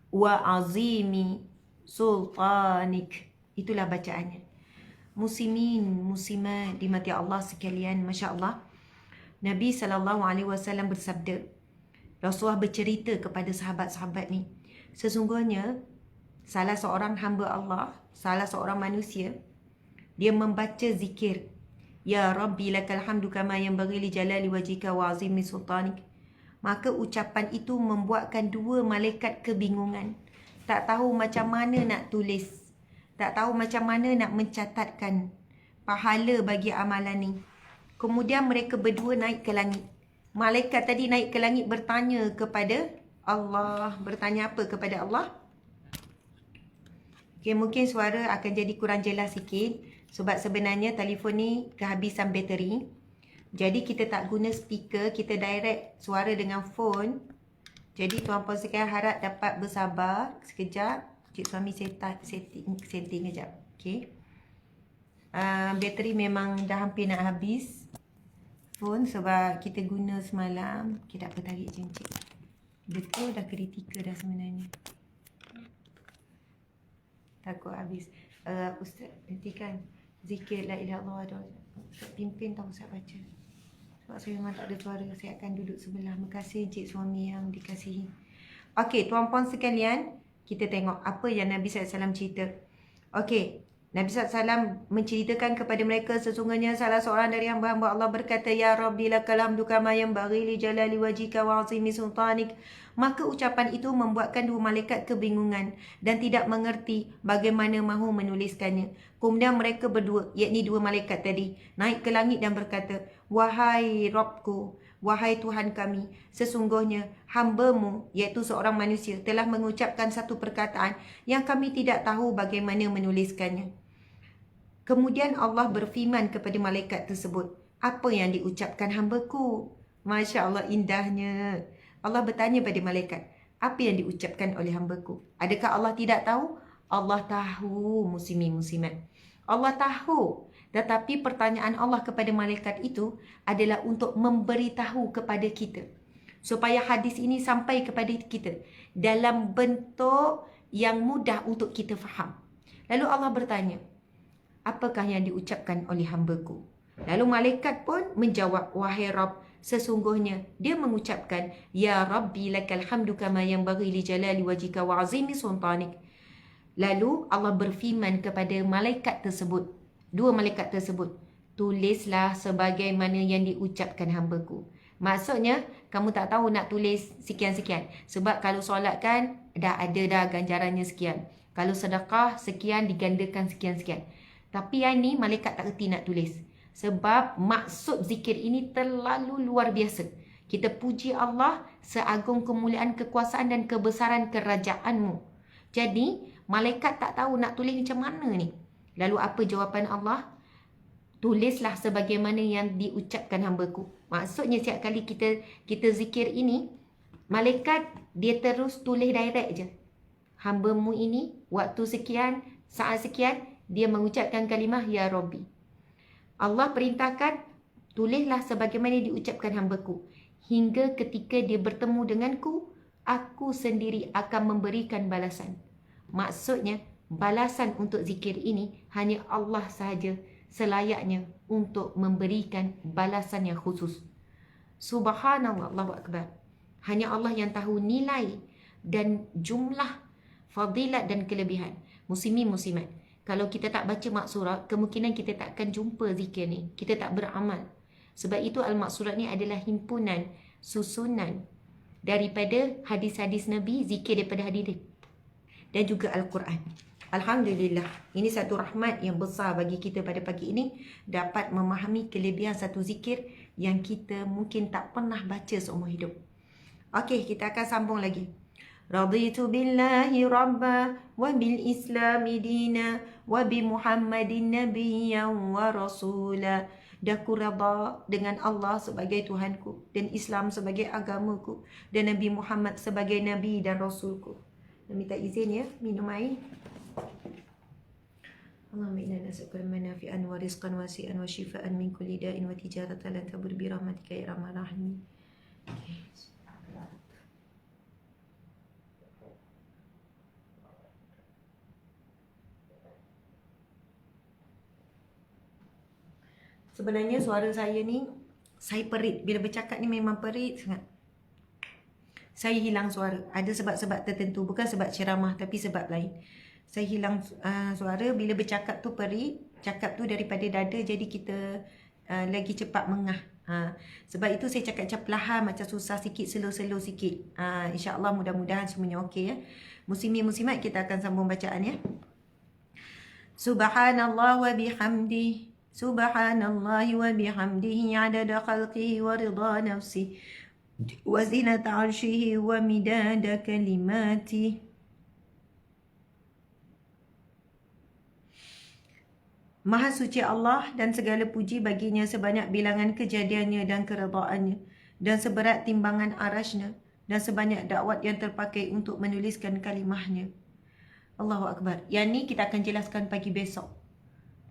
wa azimi sultanik. Itulah bacaannya. Muslimin, muslimat dimati Allah sekalian, Masya Allah. Nabi SAW bersabda, Rasulullah bercerita kepada sahabat-sahabat ni, sesungguhnya salah seorang hamba Allah, salah seorang manusia, dia membaca zikir, Ya Rabbi lakal hamdu kama yanbaghi li jalali wajhika wa azimi sultanik. Maka ucapan itu membuatkan dua malaikat kebingungan. Tak tahu macam mana nak tulis. Tak tahu macam mana nak mencatatkan pahala bagi amalan ni. Kemudian mereka berdua naik ke langit. Malaikat tadi naik ke langit bertanya kepada Allah. Bertanya apa kepada Allah? Okay, mungkin suara akan jadi kurang jelas sikit. Sebab sebenarnya telefon ni kehabisan bateri. Jadi kita tak guna speaker, kita direct suara dengan phone. Jadi tuan-puan sekalian harap dapat bersabar sekejap. Cik suami setting kejap. Okay. Bateri memang dah hampir nak habis phone sebab kita guna semalam. Okay, tak apa, tarik je cik. Betul dah kritikal dah sebenarnya. Takut habis. Ustaz hentikan zikir la ilaha illallah. Ustaz pimpin tahu Ustaz baca. Sebab saya memang tak ada suara, saya akan duduk sebelah. Terima kasih cik suami yang dikasihi. Okey, tuan-puan sekalian, kita tengok apa yang Nabi SAW cerita. Okey, Nabi SAW menceritakan kepada mereka, sesungguhnya salah seorang dari hamba-hamba Allah berkata, Ya Rabbi lakal hamdu kama yanbaghi li jalali wajhika wa azimi sultanik. Maka ucapan itu membuatkan dua malaikat kebingungan dan tidak mengerti bagaimana mahu menuliskannya. Kemudian mereka berdua, yakni dua malaikat tadi, naik ke langit dan berkata, Wahai Rabbku, wahai Tuhan kami, sesungguhnya hamba-Mu, iaitu seorang manusia, telah mengucapkan satu perkataan yang kami tidak tahu bagaimana menuliskannya. Kemudian Allah berfirman kepada malaikat tersebut, apa yang diucapkan hamba-Ku? Masya Allah, indahnya. Allah bertanya pada malaikat, apa yang diucapkan oleh hamba-Ku? Adakah Allah tidak tahu? Allah tahu, muslimin muslimat. Allah tahu. Tetapi pertanyaan Allah kepada malaikat itu adalah untuk memberitahu kepada kita supaya hadis ini sampai kepada kita dalam bentuk yang mudah untuk kita faham. Lalu Allah bertanya, apakah yang diucapkan oleh hamba-Ku? Lalu malaikat pun menjawab, wahai Rabb, sesungguhnya dia mengucapkan, ya Rabbi lakal hamdu kama yanbaghi li jalali wajhika wa azimi sultanik. Lalu Allah berfirman kepada malaikat tersebut, dua malaikat tersebut, tulislah sebagaimana yang diucapkan hamba-Ku. Maksudnya, kamu tak tahu nak tulis sekian-sekian. Sebab kalau solat kan, dah ada dah ganjarannya sekian. Kalau sedekah, sekian digandakan sekian-sekian. Tapi yang ni, malaikat tak erti nak tulis. Sebab maksud zikir ini terlalu luar biasa. Kita puji Allah seagung kemuliaan, kekuasaan dan kebesaran kerajaan-Mu. Jadi, malaikat tak tahu nak tulis macam mana ni. Lalu apa jawapan Allah? Tulislah sebagaimana yang diucapkan hamba-Ku. Maksudnya setiap kali kita zikir ini, malaikat dia terus tulis direct je. Hamba-Mu ini waktu sekian, saat sekian, dia mengucapkan kalimah ya Rabbi. Allah perintahkan, tulislah sebagaimana diucapkan hamba-Ku. Hingga ketika dia bertemu denganku, aku sendiri akan memberikan balasan. Maksudnya, balasan untuk zikir ini hanya Allah sahaja selayaknya untuk memberikan balasan yang khusus. Subhanallah, Allahu Akbar. Hanya Allah yang tahu nilai dan jumlah fadilat dan kelebihan. Muslimin muslimat, kalau kita tak baca maksurat, kemungkinan kita tak akan jumpa zikir ni. Kita tak beramal. Sebab itu al-maksurat ni adalah himpunan, susunan daripada hadis-hadis Nabi, zikir daripada hadis dan juga Al-Quran. Alhamdulillah, ini satu rahmat yang besar bagi kita pada pagi ini, dapat memahami kelebihan satu zikir yang kita mungkin tak pernah baca seumur hidup. Okey, kita akan sambung lagi. Raditu billahi rabba wa bil islami dina wa bi Muhammadin nabiyyan wa rasula. Dan aku reda dengan Allah sebagai Tuhanku dan Islam sebagai agamaku dan Nabi Muhammad sebagai Nabi dan Rasulku. Minta izin ya, minum air. Allahumma inna nas'aluka manafi'an wa rizqan wasi'an wa shifaan min kulli da'in wa tijaratan lan tabur bi rahmatika ya arhamar rahimin. Sebenarnya suara saya ni, saya perit. Bila bercakap ni memang perit sangat. Saya hilang suara. Ada sebab-sebab tertentu. Bukan sebab ceramah tapi sebab lain. Saya hilang suara. Bila bercakap tu perit. Cakap tu daripada dada. Jadi kita lagi cepat mengah. Sebab itu saya cakap macam perlahan. Macam susah sikit. Slow-slow sikit. InsyaAllah mudah-mudahan semuanya okey ya. Muslimin muslimat, kita akan sambung bacaan ya. Subhanallah wa bihamdih. Subhanallah wa bihamdihi adada khalqihi wa ridha nafsihi wa zinata arshihi wa midada kalimati. Maha suci Allah dan segala puji baginya sebanyak bilangan kejadiannya dan keredaannya dan seberat timbangan arasnya dan sebanyak dakwat yang terpakai untuk menuliskan kalimahnya. Allahu Akbar. Yang ni kita akan jelaskan pagi besok.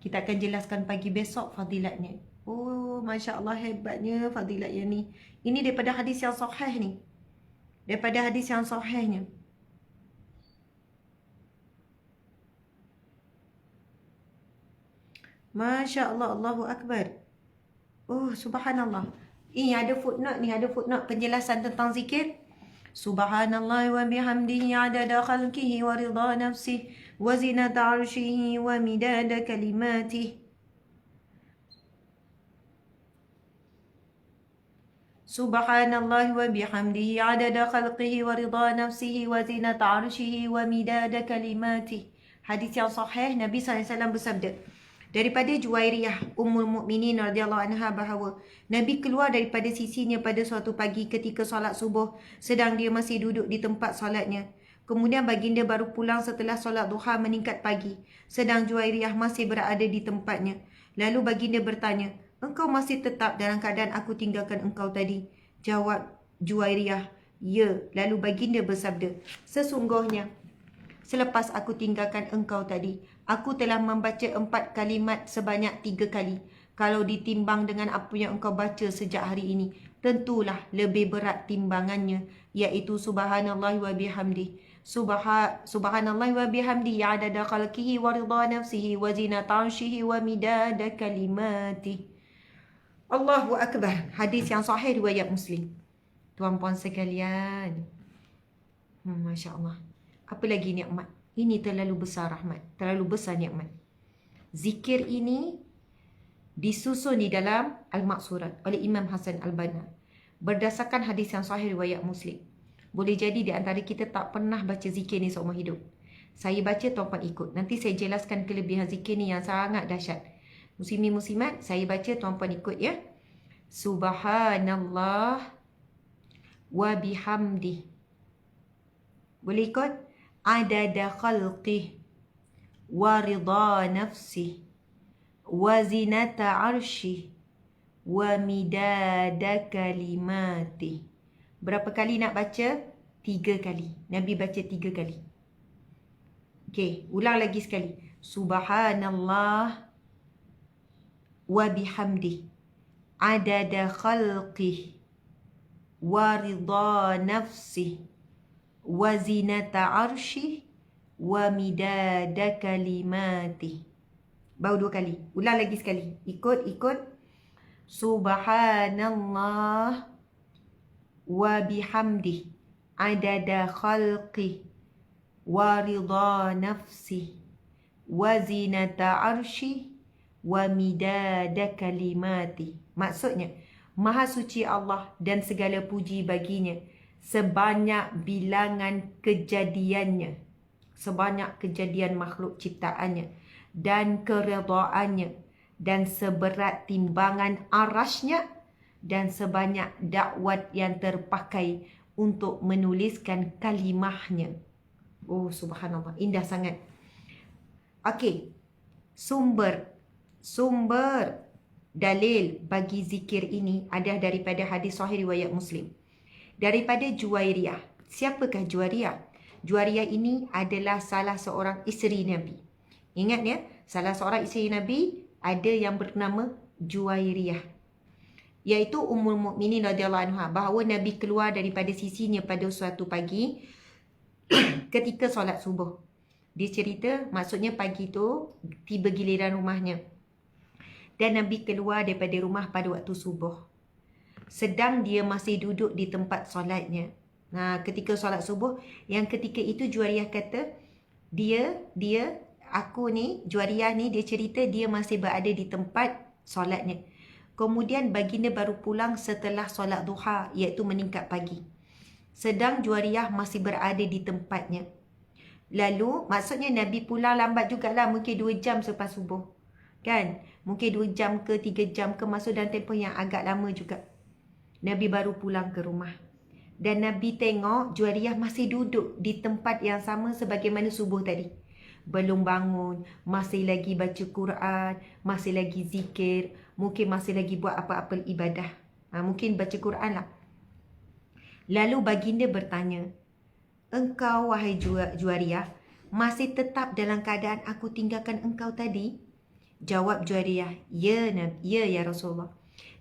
Kita akan jelaskan pagi besok fadilatnya. Oh, Masya Allah, hebatnya fadilat yang ni. Ini daripada hadis yang sahih ni. Daripada hadis yang sahihnya. Masya Allah, Allahu Akbar. Oh, subhanallah. Ini ada footnote ni, ada footnote penjelasan tentang zikir. Subhanallah wa bihamdihi adada khalqihi wa ridha nafsihi wa zinata arshihi wa midada kalimatihi. Subhanallah wa bihamdihi adada khalqihi wa ridha nafsihi wa zinata arshihi wa midada kalimatihi. Hadis yang sahih, Nabi SAW bersabda daripada Juwairiyah Ummul Mukminin radhiyallahu anha bahawa Nabi keluar daripada sisinya pada suatu pagi ketika solat subuh sedang dia masih duduk di tempat solatnya. Kemudian baginda baru pulang setelah solat duha meningkat pagi sedang Juwairiyah masih berada di tempatnya. Lalu baginda bertanya, engkau masih tetap dalam keadaan aku tinggalkan engkau tadi? Jawab Juwairiyah, ya. Lalu baginda bersabda, sesungguhnya selepas aku tinggalkan engkau tadi, aku telah membaca 4 kalimat sebanyak 3 kali. Kalau ditimbang dengan apa yang engkau baca sejak hari ini, tentulah lebih berat timbangannya, iaitu subhanallah wa bihamdi. Subhanallah wa bihamdi adada khalqihi wa ridha nafsihi wa zinata arshihi wa midada kalimati. Allahu Akbar. Hadis yang sahih riwayat Muslim. Tuan-puan sekalian. Masya Allah. Apa lagi nikmat? Ini terlalu besar rahmat. Terlalu besar nikmat. Zikir ini disusun di dalam Al-Maqsurat oleh Imam Hasan Al-Banna. Berdasarkan hadis yang sahih riwayat Muslim. Boleh jadi di antara kita tak pernah baca zikir ni seumur hidup. Saya baca, tuan-puan ikut. Nanti saya jelaskan kelebihan zikir ni yang sangat dahsyat. Muslimin muslimat, saya baca, tuan-puan ikut ya. Subhanallah wa bihamdi. Boleh ikut? Adada khalqih wa ridha nafsih wa zinata arshih wa midada kalimati. Berapa kali nak baca? 3 kali. Nabi baca 3 kali. Okey, ulang lagi sekali. Subhanallah wa bihamdi adada khalqih wa ridha nafsih wa zinata arshih wa midada kalimati. Baru 2 kali. Ulang lagi sekali. Ikut. Subhanallah wa bihamdi adada khalqih wa ridha nafsih wa zinata arshih wa midada kalimati. Maksudnya, Maha suci Allah dan segala puji baginya sebanyak bilangan kejadiannya, sebanyak kejadian makhluk ciptaannya dan keredaannya, dan seberat timbangan arasnya, dan sebanyak dakwat yang terpakai untuk menuliskan kalimahnya. Oh subhanallah, indah sangat. Okey, sumber dalil bagi zikir ini adalah daripada hadis sahih riwayat Muslim. Daripada Juwairiyah. Siapakah Juwairiyah? Juwairiyah ini adalah salah seorang isteri Nabi. Ingat ya, salah seorang isteri Nabi ada yang bernama Juwairiyah, iaitu Ummul Mukminin radhiyallahu anha, bahawa Nabi keluar daripada sisinya pada suatu pagi ketika solat subuh. Dia cerita, maksudnya pagi tu tiba giliran rumahnya. Dan Nabi keluar daripada rumah pada waktu subuh. Sedang dia masih duduk di tempat solatnya. Ketika solat subuh, yang ketika itu Juwairiyah kata, Juwairiyah ni, dia cerita dia masih berada di tempat solatnya. Kemudian baginda baru pulang setelah solat duha, iaitu meningkat pagi. Sedang Juwairiyah masih berada di tempatnya. Lalu, maksudnya Nabi pulang lambat jugalah, mungkin 2 jam selepas subuh. Kan? Mungkin 2 jam ke 3 jam ke, masuk dalam tempoh yang agak lama juga. Nabi baru pulang ke rumah. Dan Nabi tengok Juwairiyah masih duduk di tempat yang sama sebagaimana subuh tadi. Belum bangun, masih lagi baca Quran, masih lagi zikir, mungkin masih lagi buat apa-apa ibadah. Mungkin baca Quran lah. Lalu baginda bertanya, engkau wahai Juwairiyah, masih tetap dalam keadaan aku tinggalkan engkau tadi? Jawab Juwairiyah, ya ya Rasulullah.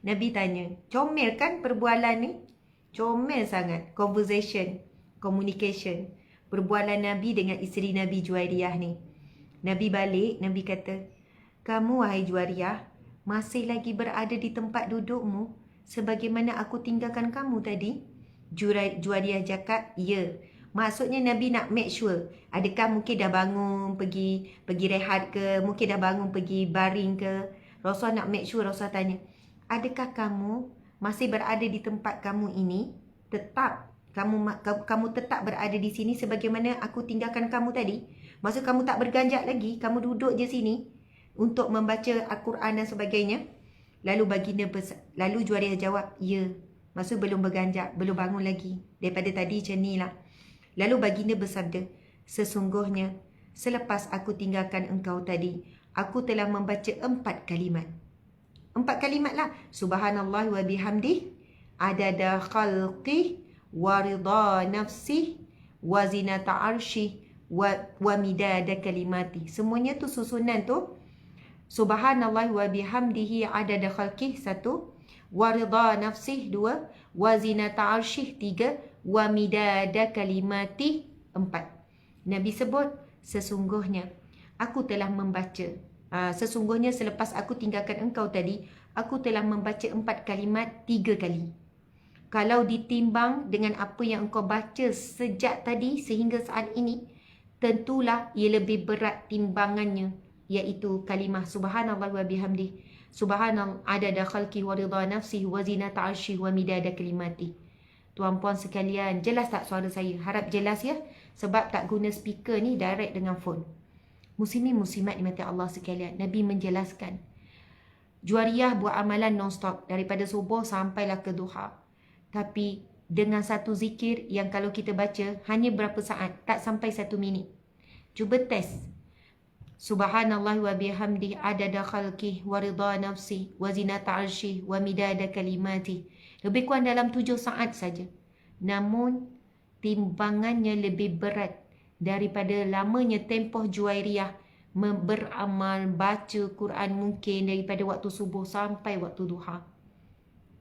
Nabi tanya, comel kan perbualan ni? Comel sangat. Communication. Perbualan Nabi dengan isteri Nabi Juwairiyah ni. Nabi balik, Nabi kata, kamu wahai Juwairiyah, masih lagi berada di tempat dudukmu sebagaimana aku tinggalkan kamu tadi? Juwairiyah cakap, ya. Maksudnya Nabi nak make sure, adakah mungkin dah bangun pergi rehat ke, mungkin dah bangun pergi baring ke. Rasulullah nak make sure, Rasulullah tanya, adakah kamu masih berada di tempat kamu ini? Tetap kamu tetap berada di sini sebagaimana aku tinggalkan kamu tadi? Maksud kamu tak berganjak lagi, kamu duduk je sini untuk membaca Al-Quran dan sebagainya? Lalu Juwairiyah jawab, ya. Maksud belum berganjak, belum bangun lagi. Daripada tadi macam ni lah. Lalu baginda bersabda, sesungguhnya selepas aku tinggalkan engkau tadi, aku telah membaca 4 kalimat. 4 kalimat lah. Subhanallah wa bihamdih adada khalqih wa ridha nafsih wa zinata arshih wa midada kalimati. Semuanya tu susunan tu. Subhanallah wa bihamdihi adada khalqih 1, wa ridha nafsih 2, wa zinata arsyih 3, wa midada kalimati 4. Nabi sebut, sesungguhnya aku telah membaca. Sesungguhnya selepas aku tinggalkan engkau tadi, aku telah membaca 4 kalimat 3 kali. Kalau ditimbang dengan apa yang engkau baca sejak tadi sehingga saat ini, tentulah ia lebih berat timbangannya, iaitu kalimah subhanallah wa bihamdih, subhanallah adada khalqi wa ridha nafsi wa zinata arsyih wa midada kalimati. Tuan-puan sekalian, jelas tak suara saya? Harap jelas ya, sebab tak guna speaker ni, direct dengan phone. Muslimin muslimat dimati Allah sekalian, Nabi menjelaskan, Juwariyah buat amalan non-stop daripada subuh sampailah ke duha. Tapi dengan satu zikir yang kalau kita baca hanya berapa saat, tak sampai 1 minit. Cuba test. Subhanallah wa bihamdih adada khalqih wa ridha nafsih wa zinata arsyih wa midada kalimati. Lebih kurang dalam 7 saat saja. Namun timbangannya lebih berat daripada lamanya tempoh Juwairiyah beramal baca Quran mungkin daripada waktu subuh sampai waktu duha.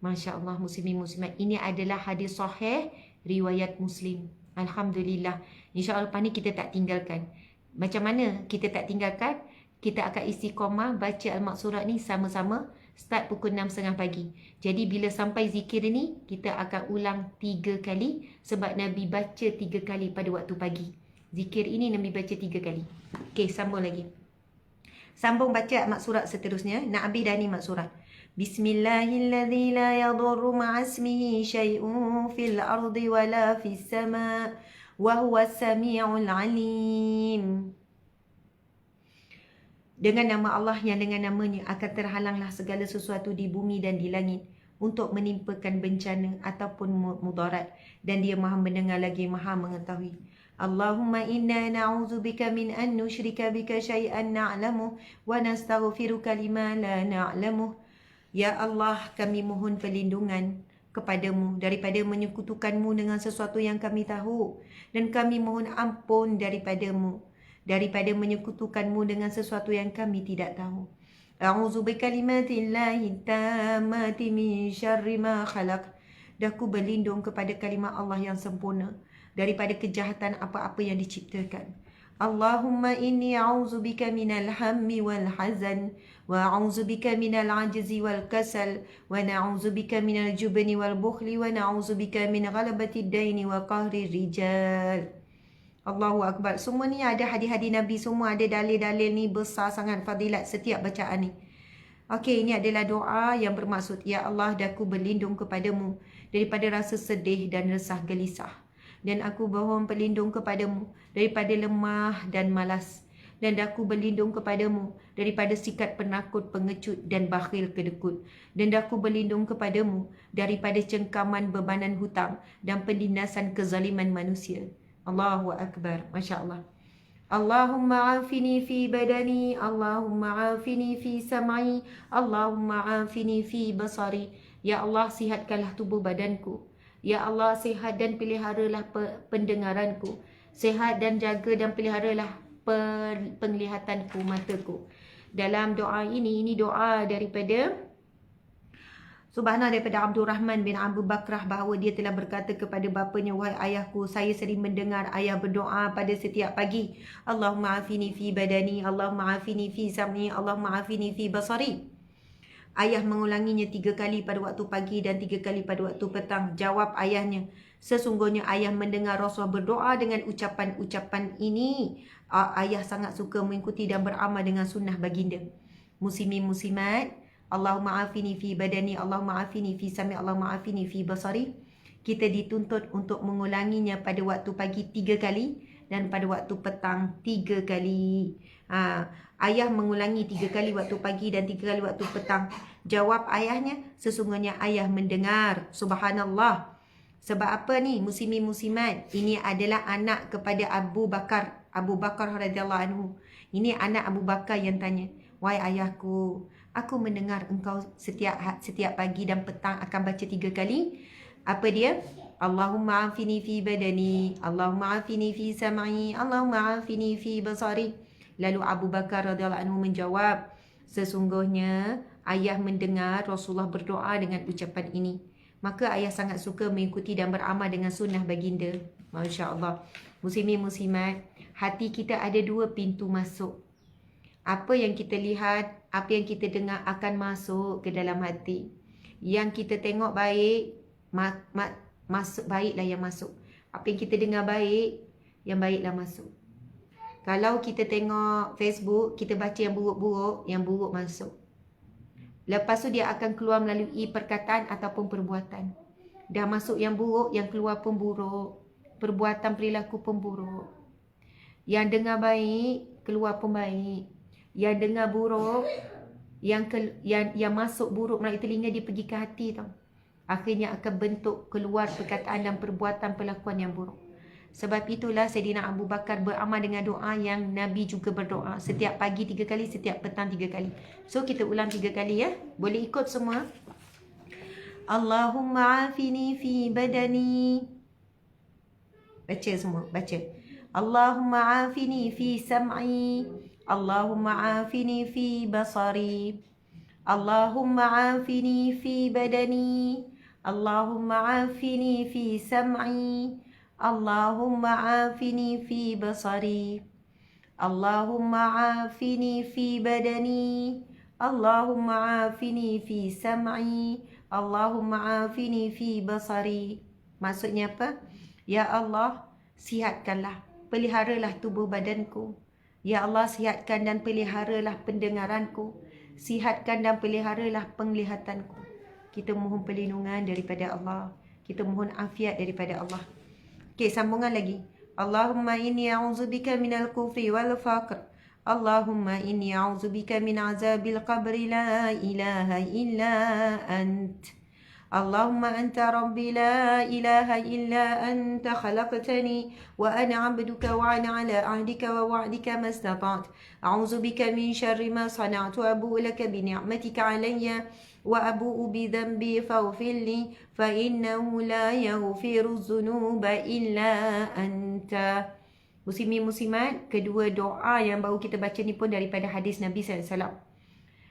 Masya Allah muslimin muslimat. Ini adalah hadis sahih riwayat Muslim. Alhamdulillah. InsyaAllah lepas ni kita tak tinggalkan. Macam mana kita tak tinggalkan? Kita akan istiqamah baca Al-Maksurat ni sama-sama. Start pukul 6.30 pagi. Jadi bila sampai zikir ni, kita akan ulang 3 kali. Sebab Nabi baca 3 kali pada waktu pagi. Zikir ini Nabi baca 3 kali. Okey, sambung lagi. Sambung baca Al-Maksurat seterusnya. Nak habis dah ni Maksurat. Bismillahilladzi la yadurru ma'asmihi syai'un fil ardi wala fis sama' wa huwas sami'ul alim. Dengan nama Allah yang dengan namanya akan terhalanglah segala sesuatu di bumi dan di langit untuk menimpakan bencana ataupun mudarat, dan Dia Maha mendengar lagi Maha mengetahui. Allahumma inna na'udzubika min an nusyrika bika syai'an na'lamu wa nastaghfiruka lima la na'lamu. Ya Allah, kami mohon perlindungan kepadamu daripada menyekutukanmu dengan sesuatu yang kami tahu, dan kami mohon ampun daripada menyekutukanmu dengan sesuatu yang kami tidak tahu. A'udzu bikalimatillahi tammati min syarri ma khalaq. Aku berlindung kepada kalimat Allah yang sempurna daripada kejahatan apa-apa yang diciptakan. Allahumma inni a'udzubika minal hammi wal hazan wa a'udzubika minal ajzi wal kasal wa na'udzubika minal jubni wal bukhli wa na'udzubika min ghalabati daini wa qahri rijal. Allahu Akbar. Semua ni ada hadis-hadis Nabi, semua ada dalil-dalil ni, besar sangat fadilat setiap bacaan ni. Okey, ini adalah doa yang bermaksud, Ya Allah, aku berlindung kepadamu daripada rasa sedih dan resah gelisah. Dan aku mohon perlindung kepadamu daripada lemah dan malas. Dan aku berlindung kepadamu daripada sikap penakut, pengecut dan bakhil kedekut. Dan aku berlindung kepadamu daripada cengkaman bebanan hutang dan penindasan kezaliman manusia. Allahu Akbar. Masya Allah. Allahumma afini fi badani, Allahumma afini fi sam'i, Allahumma afini fi basari. Ya Allah, sihatkanlah tubuh badanku. Ya Allah, sihat dan peliharalah pendengaranku. Sihat dan jaga dan peliharalah penglihatanku, mataku. Dalam doa ini doa daripada Subhanallah, daripada Abdul Rahman bin Abu Bakrah, bahawa dia telah berkata kepada bapanya, wahai ayahku, saya sering mendengar ayah berdoa pada setiap pagi. Allahumma afini fi badani, Allahumma afini fi sam'i, Allahumma afini fi basari. Ayah mengulanginya 3 kali pada waktu pagi dan 3 kali pada waktu petang. Jawab ayahnya, sesungguhnya ayah mendengar Rasulullah berdoa dengan ucapan-ucapan ini. Ayah sangat suka mengikuti dan beramal dengan sunnah baginda. Muslimin muslimat, Allahumma afini fi badani, Allahumma afini fi sami, Allahumma afini fi basari. Kita dituntut untuk mengulanginya pada waktu pagi 3 kali dan pada waktu petang 3 kali. Ayah mengulangi 3 kali waktu pagi dan 3 kali waktu petang. Jawab ayahnya, sesungguhnya ayah mendengar. Subhanallah. Sebab apa ni muslimin muslimat? Ini adalah anak kepada Abu Bakar. Abu Bakar radhiyallahu anhu. Ini anak Abu Bakar yang tanya, wahai ayahku, aku mendengar engkau setiap pagi dan petang akan baca 3 kali. Apa dia? Allahumma afini fi badani, Allahumma afini fi sam'i, Allahumma afini fi basari. Lalu Abu Bakar radhiyallahu anhu menjawab, Sesungguhnya ayah mendengar Rasulullah berdoa dengan ucapan ini. Maka ayah sangat suka mengikuti dan beramal dengan sunnah baginda. Masya Allah. Muslimin muslimat, hati kita ada dua pintu masuk. Apa yang kita lihat, apa yang kita dengar akan masuk ke dalam hati. Yang kita tengok baik, masuk baiklah yang masuk. Apa yang kita dengar baik, yang baiklah masuk. Kalau kita tengok Facebook, kita baca yang buruk-buruk, yang buruk masuk. Lepas tu dia akan keluar melalui perkataan ataupun perbuatan. Dah masuk yang buruk, yang keluar pun buruk. Perbuatan perilaku pun buruk. Yang dengar baik, keluar pun baik. Yang dengar buruk, yang masuk buruk melalui telinga dia pergi ke hati tau. Akhirnya akan bentuk keluar perkataan dan perbuatan perlakuan yang buruk. Sebab itulah Sayyidina Abu Bakar beramal dengan doa yang Nabi juga berdoa. Setiap pagi 3 kali, setiap petang 3 kali. So kita ulang 3 kali ya. Boleh ikut semua. Allahumma afini fi badani. Baca semua, baca. Allahumma afini fi sam'i. Allahumma afini fi basari. Allahumma afini fi badani. Allahumma afini fi sam'i. Allahumma afini fi basari. Allahumma afini fi badani. Allahumma afini fi sam'i. Allahumma afini fi basari. Maksudnya apa? Ya Allah, sihatkanlah, peliharalah tubuh badanku. Ya Allah, sihatkan dan peliharalah pendengaranku. Sihatkan dan peliharalah penglihatanku. Kita mohon perlindungan daripada Allah. Kita mohon afiat daripada Allah. Okey, sambungan lagi. Allahumma inni a'udzubika minal kufri wal faqr. Allahumma inni a'udzubika min azabil qabri la ilaha illa ant. Allahumma anta rabbi la ilaha illa anta khalaqtani wa ana 'abduka wa ana 'ala 'ahdika wa wa'dika mastata'tu. A'udzubika min syarri ma sana'tu abu'u laka bi ni'matika 'alayya wa abu'u bi dhanbi faghfir li fa innahu la yaghfiru dzunuba illa anta. Muslimin muslimat, kedua doa yang baru kita baca ni pun daripada hadis Nabi sallallahu alaihi wasallam.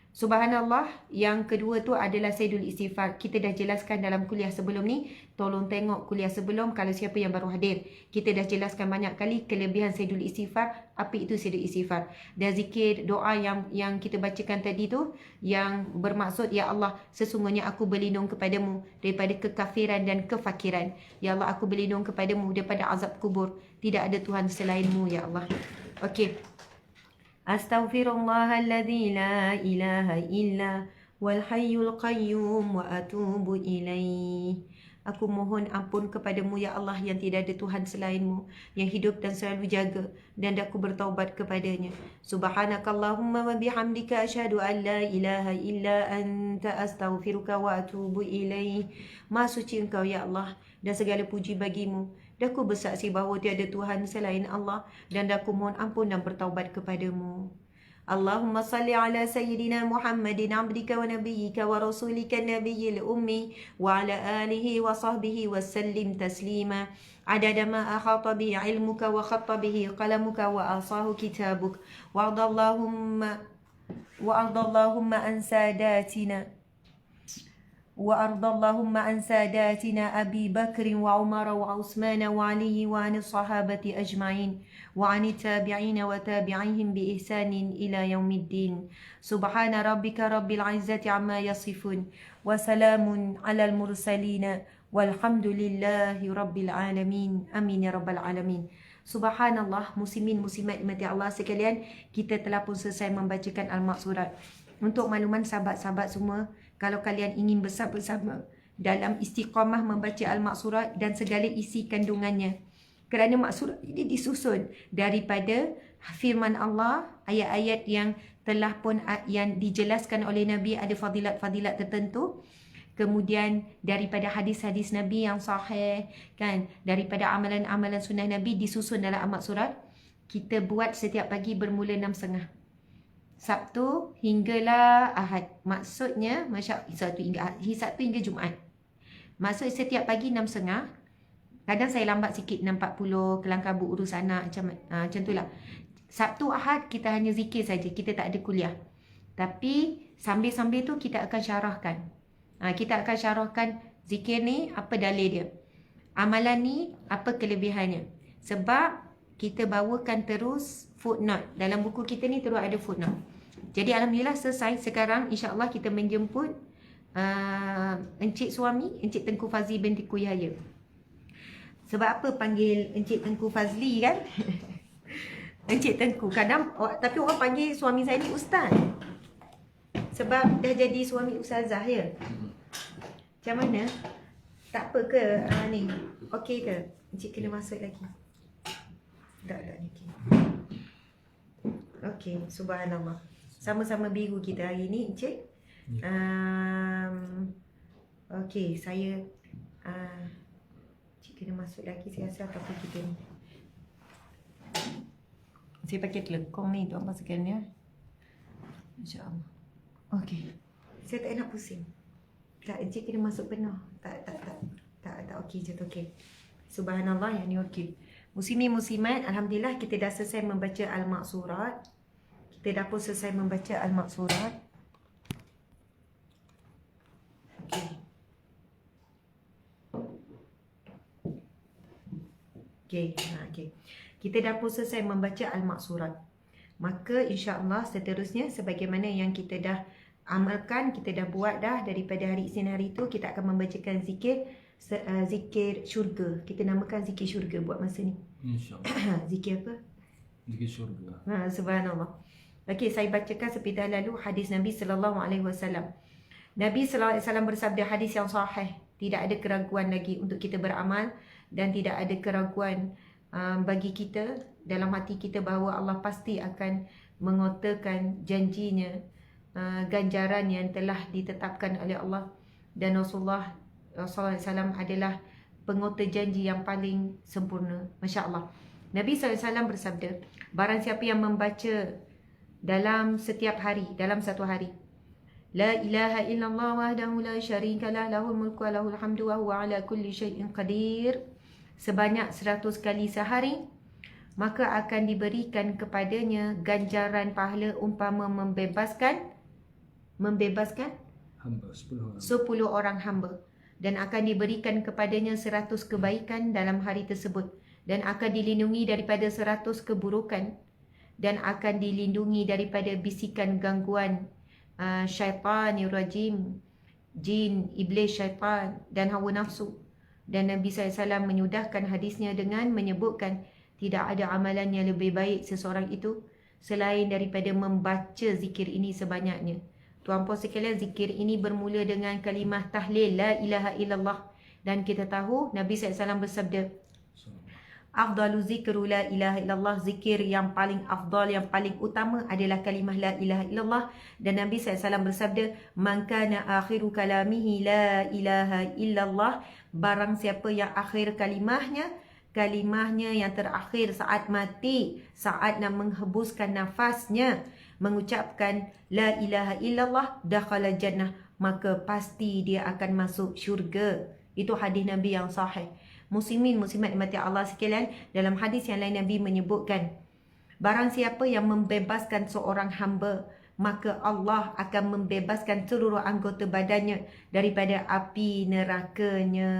Subhanallah, yang kedua tu adalah Sayyidul Istighfar. Kita dah jelaskan dalam kuliah sebelum ni. Tolong tengok kuliah sebelum kalau siapa yang baru hadir. Kita dah jelaskan banyak kali kelebihan Sayyidul Istighfar. Apa itu Sayyidul Istighfar? Dan zikir doa yang kita bacakan tadi tu, yang bermaksud, Ya Allah, sesungguhnya aku berlindung kepadamu daripada kekafiran dan kefakiran. Ya Allah, aku berlindung kepadamu daripada azab kubur. Tidak ada Tuhan selainmu, Ya Allah. Okey. Astaghfirullahalladzi la ilaha illa wal hayyul qayyum wa atubu ilaih. Aku mohon ampun kepadamu ya Allah yang tidak ada Tuhan selainmu, yang hidup dan selalu jaga, dan aku bertaubat kepadanya. Subhanakallahumma wa bihamdika asyhadu an la ilaha illa anta astaghfiruka wa atubu ilaih. Maha suci Engkau ya Allah, dan segala puji bagimu. Dan aku bersaksi bahawa tiada Tuhan selain Allah, dan aku mohon ampun dan bertaubat kepadamu. Allahumma salli ala Sayyidina Muhammadin abdika wa nabiyyika wa rasulika nabiyil ummi wa ala alihi wa sahbihi wa sallim taslima adada ma akhata bi ilmuka wa khatta bihi qalamuka wa asahu kitabuk wa ardallahumma an sadatina وأرض اللهم عن ساداتنا أبي بكر وعمر وعثمان وعلي وعن الصحابة أجمعين وعن التابعين وتابعيهم بإحسان إلى يوم الدين. سبحان ربك رب العزة عما يصفون وسلام على المرسلين والحمد لله رب العالمين. آمين يا رب العالمين. Subhanallah, muslimin muslimat dimati Allah sekalian, kita telah pun selesai membacakan Al-Maqsurat. Untuk makluman sahabat-sahabat semua, kalau kalian ingin bersama-sama dalam istiqamah membaca Al-Maqsurat dan segala isi kandungannya, kerana Maqsurat ini disusun daripada firman Allah, ayat-ayat yang telah pun yang dijelaskan oleh Nabi, ada fadilat-fadilat tertentu. Kemudian daripada hadis-hadis Nabi yang sahih, kan, daripada amalan-amalan sunnah Nabi disusun dalam Al-Maqsurat. Kita buat setiap pagi bermula 6.30. Sabtu hinggalah Ahad. Maksudnya Sabtu hingga Jumaat. Maksud setiap pagi 6.30. Kadang saya lambat sikit 6.40, kelang kabut urus anak macam itulah. Sabtu Ahad kita hanya zikir saja, kita tak ada kuliah. Tapi sambil-sambil tu kita akan syarahkan. Kita akan syarahkan zikir ni apa dalil dia. Amalan ni apa kelebihannya. Sebab kita bawakan terus footnote. Dalam buku kita ni terus ada footnote. Jadi alhamdulillah selesai. Sekarang insya-Allah kita menjemput Encik suami, Encik Tengku Fazli binti Kuyaya. Sebab apa panggil Encik Tengku Fazli kan? Encik Tengku. Kadang tapi orang panggil suami saya ni ustaz. Sebab dah jadi suami ustazah ya. Macam mana? Tak apa ke ni? Okey ke? Encik kena masuk lagi. Tak ni. Okey, subhanallah. Sama-sama biru kita hari ni, Encik. Okey, saya Encik kena masuk lagi saya rasa apa kita ni. Saya pakai telekong ni tuan pastikan ya. Insya-Allah. Okey. Saya tak nak pusing. Tak, Encik kena masuk penuh. Tak okey je tu okey. Subhanallah yang ni okey. Muslimin muslimat, alhamdulillah kita dah selesai membaca Al-Maqsurat. Kita dah pun selesai membaca Al-Maqsurat. Okey. Okey. Kita dah pun selesai membaca Al-Maqsurat. Maka insya-Allah seterusnya sebagaimana yang kita dah amalkan, kita dah buat dah daripada hari Isnin hari tu, kita akan membacakan zikir syurga. Kita namakan zikir syurga buat masa ni. InsyaAllah. Zikir apa? Zikir syurga. Subhanallah. Okey, saya bacakan seperti dah lalu hadis Nabi SAW. Nabi SAW bersabda, hadis yang sahih. Tidak ada keraguan lagi untuk kita beramal dan tidak ada keraguan bagi kita dalam hati kita bahawa Allah pasti akan mengotakan janjinya, ganjaran yang telah ditetapkan oleh Allah, dan Rasulullah SAW adalah pengota janji yang paling sempurna. Masya Allah. Nabi SAW bersabda, barang siapa yang membaca dalam setiap hari, dalam satu hari, La ilaha illallah wahdahu la syarikalah lahul mulku wa lahul hamdu wa huwa ala kulli syai'in qadir, sebanyak 100 kali sehari, maka akan diberikan kepadanya ganjaran pahala umpama membebaskan hamba 10 orang hamba, dan akan diberikan kepadanya 100 kebaikan dalam hari tersebut, dan akan dilindungi daripada 100 keburukan, dan akan dilindungi daripada bisikan gangguan syaitanir rajim, jin, iblis, syaitan dan hawa nafsu. Dan Nabi SAW menyudahkan hadisnya dengan menyebutkan tidak ada amalan yang lebih baik seseorang itu selain daripada membaca zikir ini sebanyaknya. Tuan-puan sekalian, zikir ini bermula dengan kalimah tahlil la ilaha illallah, dan kita tahu Nabi SAW bersabda, afdalu zikru la ilaha illallah, zikir yang paling afdal, yang paling utama adalah kalimah la ilaha illallah. Dan Nabi SAW bersabda, man kana akhiru kalamihi la ilaha illallah, barang siapa yang akhir kalimahnya yang terakhir saat mati, saat nak menghembuskan nafasnya, mengucapkan la ilaha illallah, dakhala jannah, maka pasti dia akan masuk syurga. Itu hadis Nabi yang sahih. Muslimin muslimat dimati Allah sekalian, dalam hadis yang lain Nabi menyebutkan, barang siapa yang membebaskan seorang hamba, maka Allah akan membebaskan seluruh anggota badannya daripada api nerakanya,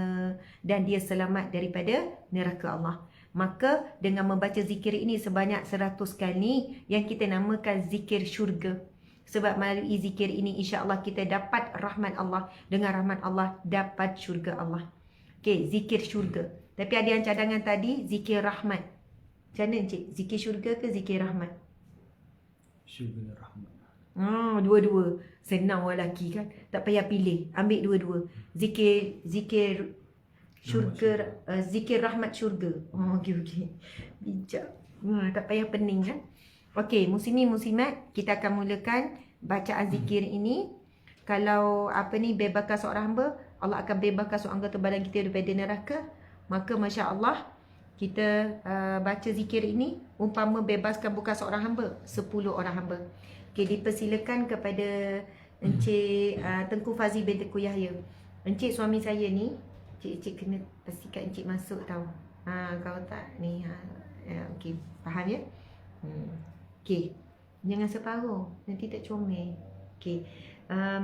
dan dia selamat daripada neraka Allah. Maka dengan membaca zikir ini sebanyak 100 kali, yang kita namakan zikir syurga. Sebab melalui zikir ini insya-Allah kita dapat rahmat Allah, dengan rahmat Allah dapat syurga Allah. Okey, zikir syurga. Tapi ada yang cadangan tadi, zikir rahmat. Macam mana Encik? Zikir syurga ke zikir rahmat? Syurga dan rahmat. Dua-dua. Senang orang lelaki kan. Tak payah pilih. Ambil dua-dua. Zikir syurga, zikir rahmat syurga. Okey. Bijak. Tak payah pening kan. Okey, muslimin muslimat, kita akan mulakan bacaan zikir ini. Kalau bebaskan seorang hamba, Allah akan bebaskan seorang anggota badan kita daripada neraka. Maka Masya Allah, kita baca zikir ini umpama bebaskan bukan seorang hamba, 10 orang hamba. Okay, dipersilakan kepada Encik Tengku Fazli binti Kuyaya. Encik suami saya ni, Encik kena pastikan Encik masuk tau. Kalau tak ni, okay, faham ya? Okay, jangan separuh, nanti tak comel. Okey.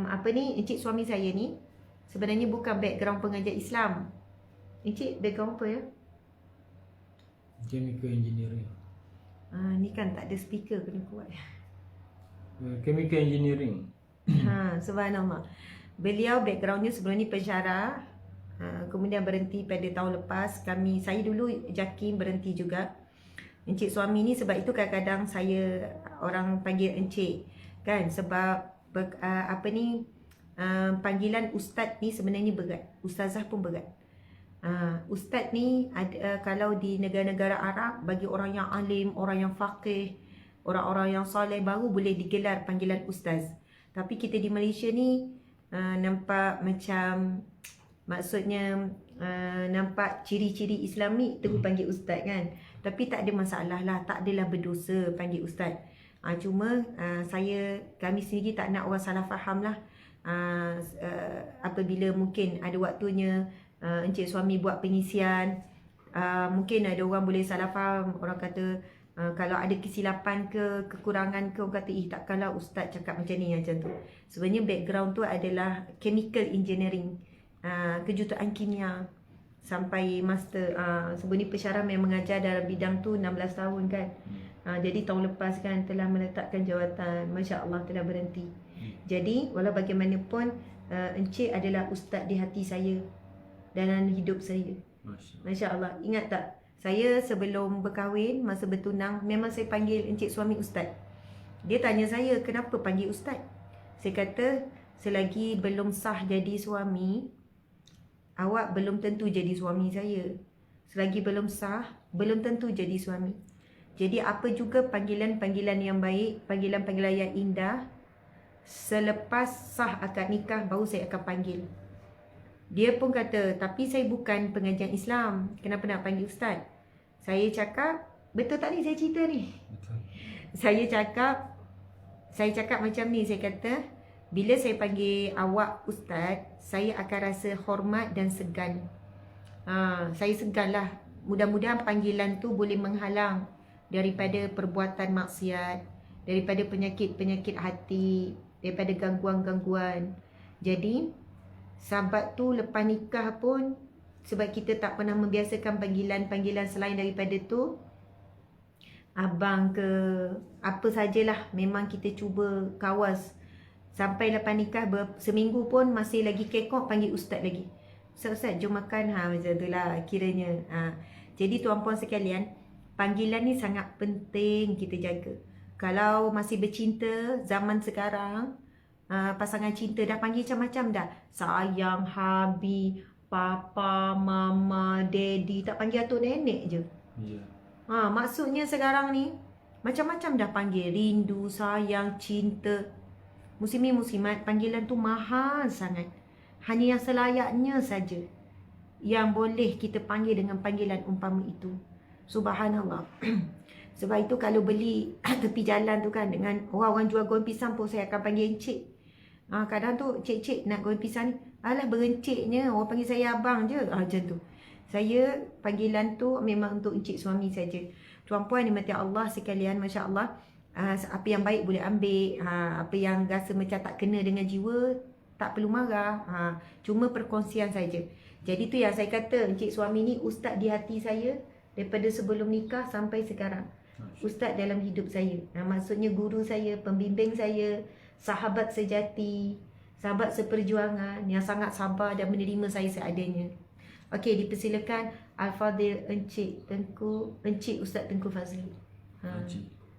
Apa ni, encik suami saya ni sebenarnya bukan background pengajar Islam. Encik background apa ya? Chemical engineering. Ni kan tak ada speaker, kena kuat. Chemical engineering. Subhanallah. Beliau backgroundnya sebelum ni pensyarah. Kemudian berhenti pada tahun lepas. Saya dulu JAKIM berhenti juga. Encik suami ni, sebab itu kadang-kadang saya orang panggil encik kan, sebab panggilan ustaz ni sebenarnya berat. Ustazah pun berat. Ustaz ni kalau di negara-negara Arab, bagi orang yang alim, orang yang faqih, orang-orang yang soleh baru boleh digelar panggilan ustaz. Tapi kita di Malaysia ni nampak macam, maksudnya nampak ciri-ciri Islami terus panggil ustaz kan. Tapi tak ada masalah lah, tak adalah berdosa panggil ustaz. Cuma kami sendiri tak nak orang salah faham lah. Apabila mungkin ada waktunya encik suami buat pengisian, mungkin ada orang boleh salah faham. Orang kata kalau ada kesilapan ke, kekurangan ke, orang kata takkanlah ustaz cakap macam ni, macam tu. Sebenarnya background tu adalah chemical engineering, kejuruteraan kimia sampai master. Sebelum ni pensyarah memang mengajar dalam bidang tu 16 tahun kan. Jadi tahun lepas kan telah meletakkan jawatan, Masya Allah telah berhenti. Jadi walau bagaimanapun encik adalah ustaz di hati saya dalam hidup saya. Masya Allah. Ingat tak, saya sebelum berkahwin, masa bertunang, memang saya panggil encik suami ustaz. Dia tanya saya, kenapa panggil ustaz? Saya kata, selagi belum sah jadi suami, awak belum tentu jadi suami saya. Selagi belum sah, belum tentu jadi suami. Jadi apa juga panggilan-panggilan yang baik, panggilan-panggilan yang indah, selepas sah akad nikah baru saya akan panggil. Dia pun kata, tapi saya bukan pengajian Islam, kenapa nak panggil ustaz? Saya cakap, betul tak ni saya cerita ni? Betul. Saya cakap macam ni, saya kata, bila saya panggil awak ustaz, saya akan rasa hormat dan segan. Saya segan lah. Mudah-mudahan panggilan tu boleh menghalang daripada perbuatan maksiat, daripada penyakit-penyakit hati, daripada gangguan-gangguan. Jadi sahabat tu lepas nikah pun, sebab kita tak pernah membiasakan panggilan-panggilan selain daripada tu, abang ke apa sajalah, memang kita cuba kawas. Sampai lepas nikah seminggu pun masih lagi kekok panggil ustaz lagi. Ustaz, jom makan. Macam tu lah kiranya. Jadi tuan-puan sekalian, panggilan ni sangat penting kita jaga. Kalau masih bercinta zaman sekarang, pasangan cinta dah panggil macam-macam dah. Sayang, habi, papa, mama, daddy, tak panggil atuk nenek je. Maksudnya sekarang ni macam-macam dah panggil. Rindu, sayang, cinta. Muslimin muslimat, panggilan tu mahal sangat. Hanya yang selayaknya saja yang boleh kita panggil dengan panggilan umpama itu. Subhanallah. Sebab itu kalau beli tepi jalan tu kan, dengan orang-orang jual goreng pisang pun saya akan panggil encik. Kadang tu cik-cik nak goreng pisang ni, alah berenciknya, orang panggil saya abang je. Macam tu. Saya panggilan tu memang untuk encik suami saja. Tuan-puan dimati Allah sekalian, Masya Allah. Apa yang baik boleh ambil, apa yang rasa macam tak kena dengan jiwa, tak perlu marah. Cuma perkongsian saja. Jadi tu yang saya kata, encik suami ni ustaz di hati saya daripada sebelum nikah sampai sekarang. Ustaz dalam hidup saya. Maksudnya guru saya, pembimbing saya, sahabat sejati, sahabat seperjuangan yang sangat sabar dan menerima saya seadanya. Okey, dipersilakan Al-Fadhil Encik Ustaz Tengku Fazli.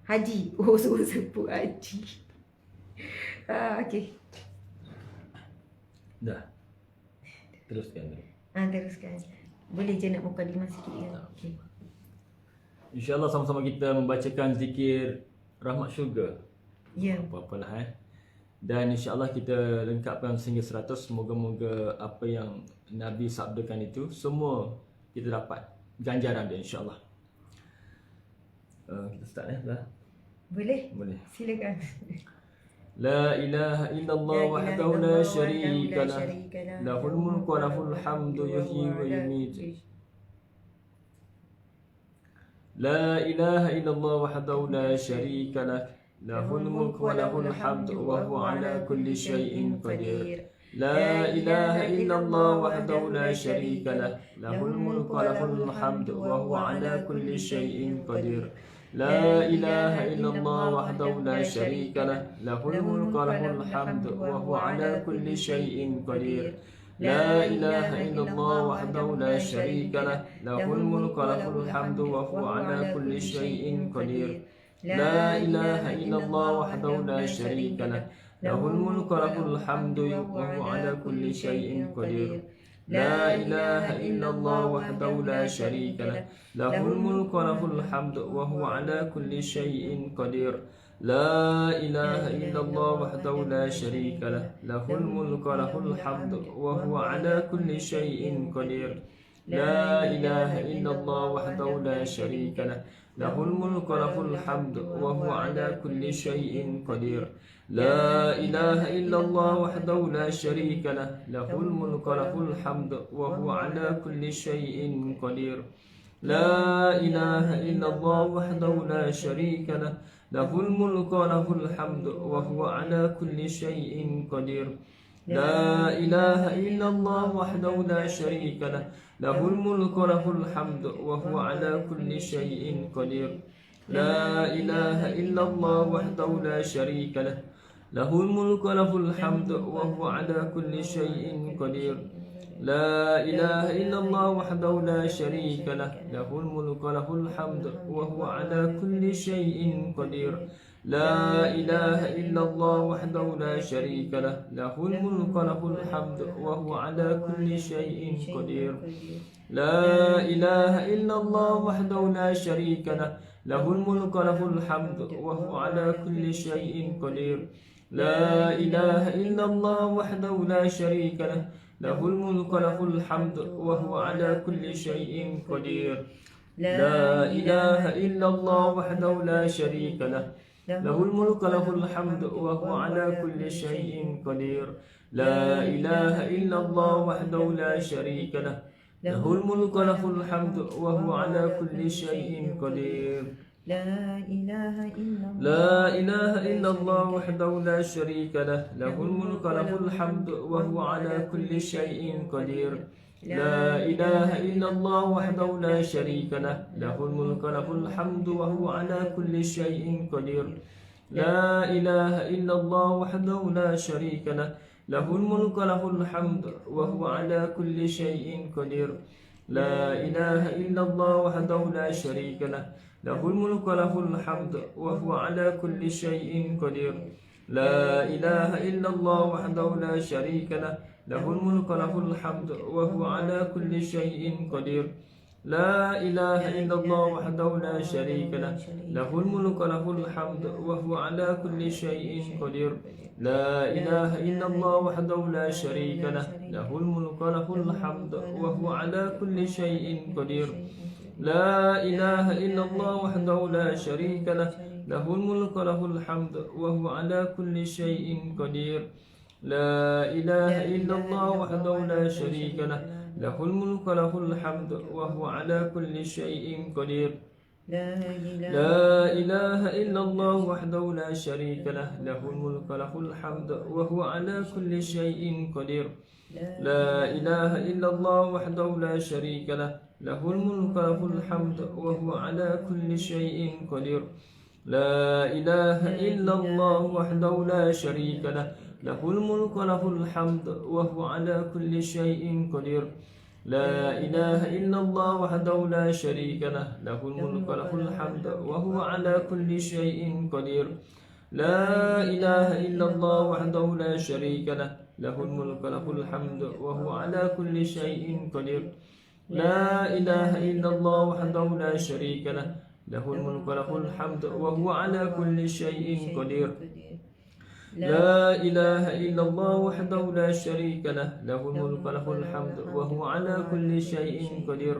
Haji. Oh, sebut Haji. Okey. Dah. Teruskan. Teruskan. Boleh je nak mukadimah sikit kan? Okey. InsyaAllah sama-sama kita membacakan zikir rahmat syurga. Ya. Apa-apalah Dan insyaAllah kita lengkapkan sehingga 100. Moga-moga apa yang Nabi sabdakan itu semua kita dapat ganjaran dia insyaAllah. Kita start dah. Boleh? Boleh. Silakan. La ilaha illallah wahdahu la syarika lah. Lahul mulku wa lahul hamdu yuhyi wa yumiit. La ilaha illallah wahdahu la syarika lah. له الملك وله الحمد وهو على كل شيء قدير لا إله إلا الله وحده لا شريك له له الملك وله الحمد وهو على كل شيء قدير لا إله إلا الله وحده لا شريك له له الملك وله الحمد وهو على كل شيء قدير لا إله إلا الله وحده لا شريك له له الملك وله الحمد وهو على كل شيء قدير لا إله إلا الله وحده لا شريك له له الملك وله الحمد وهو على كل شيء قدير لا إله إلا الله وحده لا شريك له له الملك وله الحمد وهو على كل شيء قدير لا إله إلا الله وحده لا شريك له له الملك وله الحمد وهو على كل شيء قدير لا إله إلا الله وحده لا شريك له له الملك وله الحمد وهو على كل شيء قدير لا إله إلا الله وحده لا شريك له له الملك وله الحمد وهو على كل شيء قدير لا إله إلا الله وحده لا شريك له له الملك وله الحمد وهو على كل شيء قدير لا إله إلا الله وحده لا شريك له له الملك وله الحمد وهو على كل شيء قدير لا إله إلا الله وحده لا شريك له له الملك وله الحمد وهو على كل شيء قدير لا إله إلا الله وحده لا شريك له له الملك وله الحمد وهو على كل شيء قدير لا إله إلا الله وحده لا شريك له له الملك وله الحمد وهو على كل شيء قدير لا إله إلا الله وحده لا شريك له له الملك وله الحمد وهو على كل شيء قدير لا إله إلا الله وحده لا شريك له له الملك وله الحمد وهو على كل شيء قدير لا إله إلا الله وحده لا شريك له له الملك وله الحمد وهو على كل شيء قدير لا إله إلا الله وحده لا شريك له له الملك وله الحمد وهو على كل شيء قدير لا إله إلا الله لا إله إلا الله وحده لا شريك له له الملك وله الحمد وهو على كل شيء قدير لا إله إلا الله وحده لا شريك له له الملك وله الحمد وهو على كل شيء قدير لا إله إلا الله وحده لا شريك له له الملك وله الحمد وهو على كل شيء قدير لا إله إلا الله وحده لا شريك له له الملك وله الحمد وهو على كل شيء قدير لا إله إلا الله وحده لا شريك له له الملك وله الحمد وهو على كل شيء قدير لا إله إلا الله وحده لا شريك له له الملك وله الحمد وهو على كل شيء قدير لا إله إلا الله وحده لا شريك له له الملك وله الحمد وهو على كل شيء قدير لا إله إلا الله وحده لا شريك له له الملك وله الحمد وهو على كل شيء قدير لا إله إلا الله وحده لا شريك له له الملك وله الحمد وهو على كل شيء قدير لا إله إلا الله وحده لا شريك له له الملك وله الحمد وهو على كل شيء قدير لا إله إلا الله وحده لا شريك له له الملك وله الحمد وهو على كل شيء قدير لا إله إلا الله وحده لا شريك له له الملك وله الحمد وهو على كل شيء قدير لا إله إلا الله وحده لا شريك له له الملك وله الحمد وهو على كل شيء قدير لا إله إلا الله وحده لا شريك له له الملك وله الحمد وهو على كل شيء قدير لا إله إلا الله وحده لا شريك له له الملك وله الحمد وهو على كل شيء قدير لا إله إلا الله وحده لا شريك له له الملك وله الحمد وهو على كل شيء قدير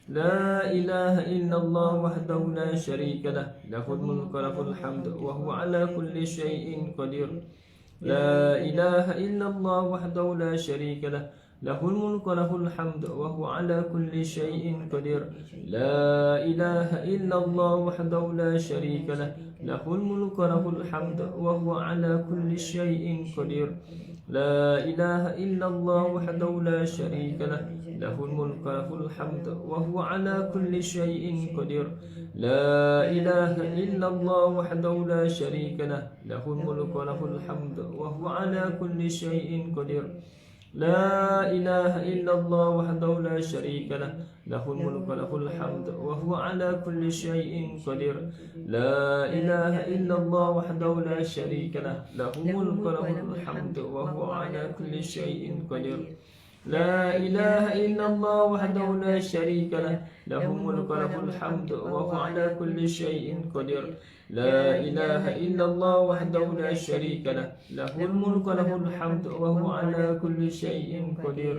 لا إله إلا الله وحده لا شريك له له الملك وله الحمد وهو على كل شيء قدير لا إله إلا الله وحده لا شريك له له الملك وله الحمد وهو على كل شيء قدير لا إله إلا الله وحده لا شريك له له الملك وله الحمد وهو على كل شيء قدير لا إله إلا الله وحده لا شريك له له الملك وله الحمد وهو على كل شيء قدير لا إله إلا الله وحده لا شريك له له الملك وله الحمد وهو على كل شيء قدير لا إله إلا الله وحده لا شريك له له الملك وله الحمد وهو على كل شيء قدير لا إله إلا الله وحده لا شريك له له الملك وله الحمد وهو على كل شيء قدير لا إله إلا الله وحده لا شريك له له الملك وله الحمد وهو على كل شيء قدير لا إله إلا الله وحده لا شريك له له الملك وله الحمد وهو على كل شيء قدير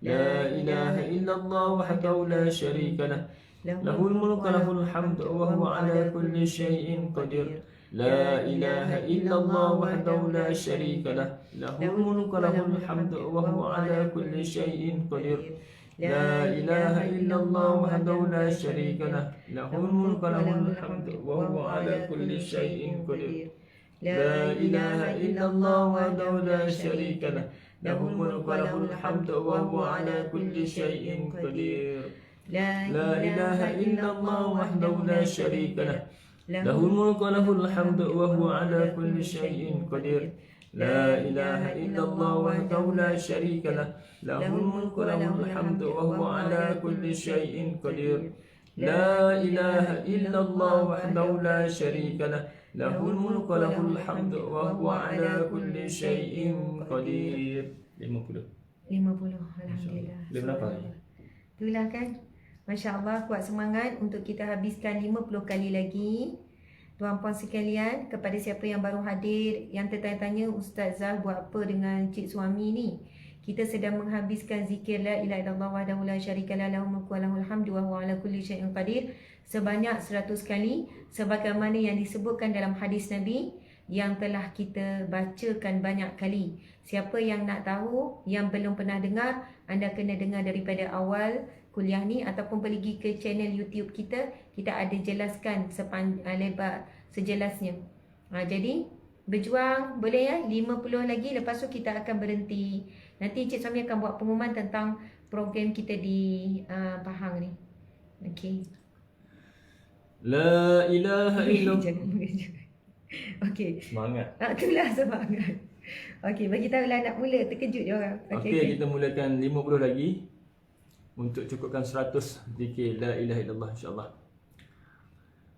لا إله إلا الله وحده لا شريك له له الملك وله الحمد وهو على كل شيء قدير لا إله إلا الله وحده لا شريك له له الملك وله الحمد وهو على كل شيء قدير لا إله إلا الله وحده لا شريك له له الملك وله الحمد وهو على كل شيء قدير لا إله إلا الله وحده لا شريك له له الملك وله الحمد وهو على كل شيء قدير لا إله إلا الله وحده لا شريك له له الملك وله الحمد وهو على كل شيء قدير لا إله إلا الله وحده لا شريك له له الملك وله الحمد وهو على كل شيء قدير لا إله إلا الله وحده لا شريك له له الملك وله الحمد وهو على كل شيء قدير 50 Alhamdulillah. Boleh berapa? Itulah kan. Masya Allah, kuat semangat untuk kita habiskan 50 kali lagi. Tuan-puan sekalian, kepada siapa yang baru hadir, yang tertanya-tanya, Ustazah buat apa dengan cik suami ni? Kita sedang menghabiskan zikir la ilaha illallah wahdahu la syarikalah lahul mulku wa lahul hamdu wa huwa ala kulli syai'in qadir sebanyak 100 kali sebagaimana yang disebutkan dalam hadis Nabi yang telah kita bacakan banyak kali. Siapa yang nak tahu, yang belum pernah dengar, anda kena dengar daripada awal kuliah ni ataupun pergi ke channel YouTube kita. Kita ada jelaskan lebar sejelasnya. Jadi berjuang boleh ya, 50 lagi, lepas tu kita akan berhenti. Nanti Cik Suami akan buat pengumuman tentang program kita di Pahang ni. Okey. La ilaha illallah. Jangan mengejar. Okey. Semangat. Itulah semangat. Okey, bagi tahu lah nak mula, terkejut je orang. Okey, kita mulakan 50 lagi untuk cukupkan 100 zikir la ilaha illallah insya-Allah.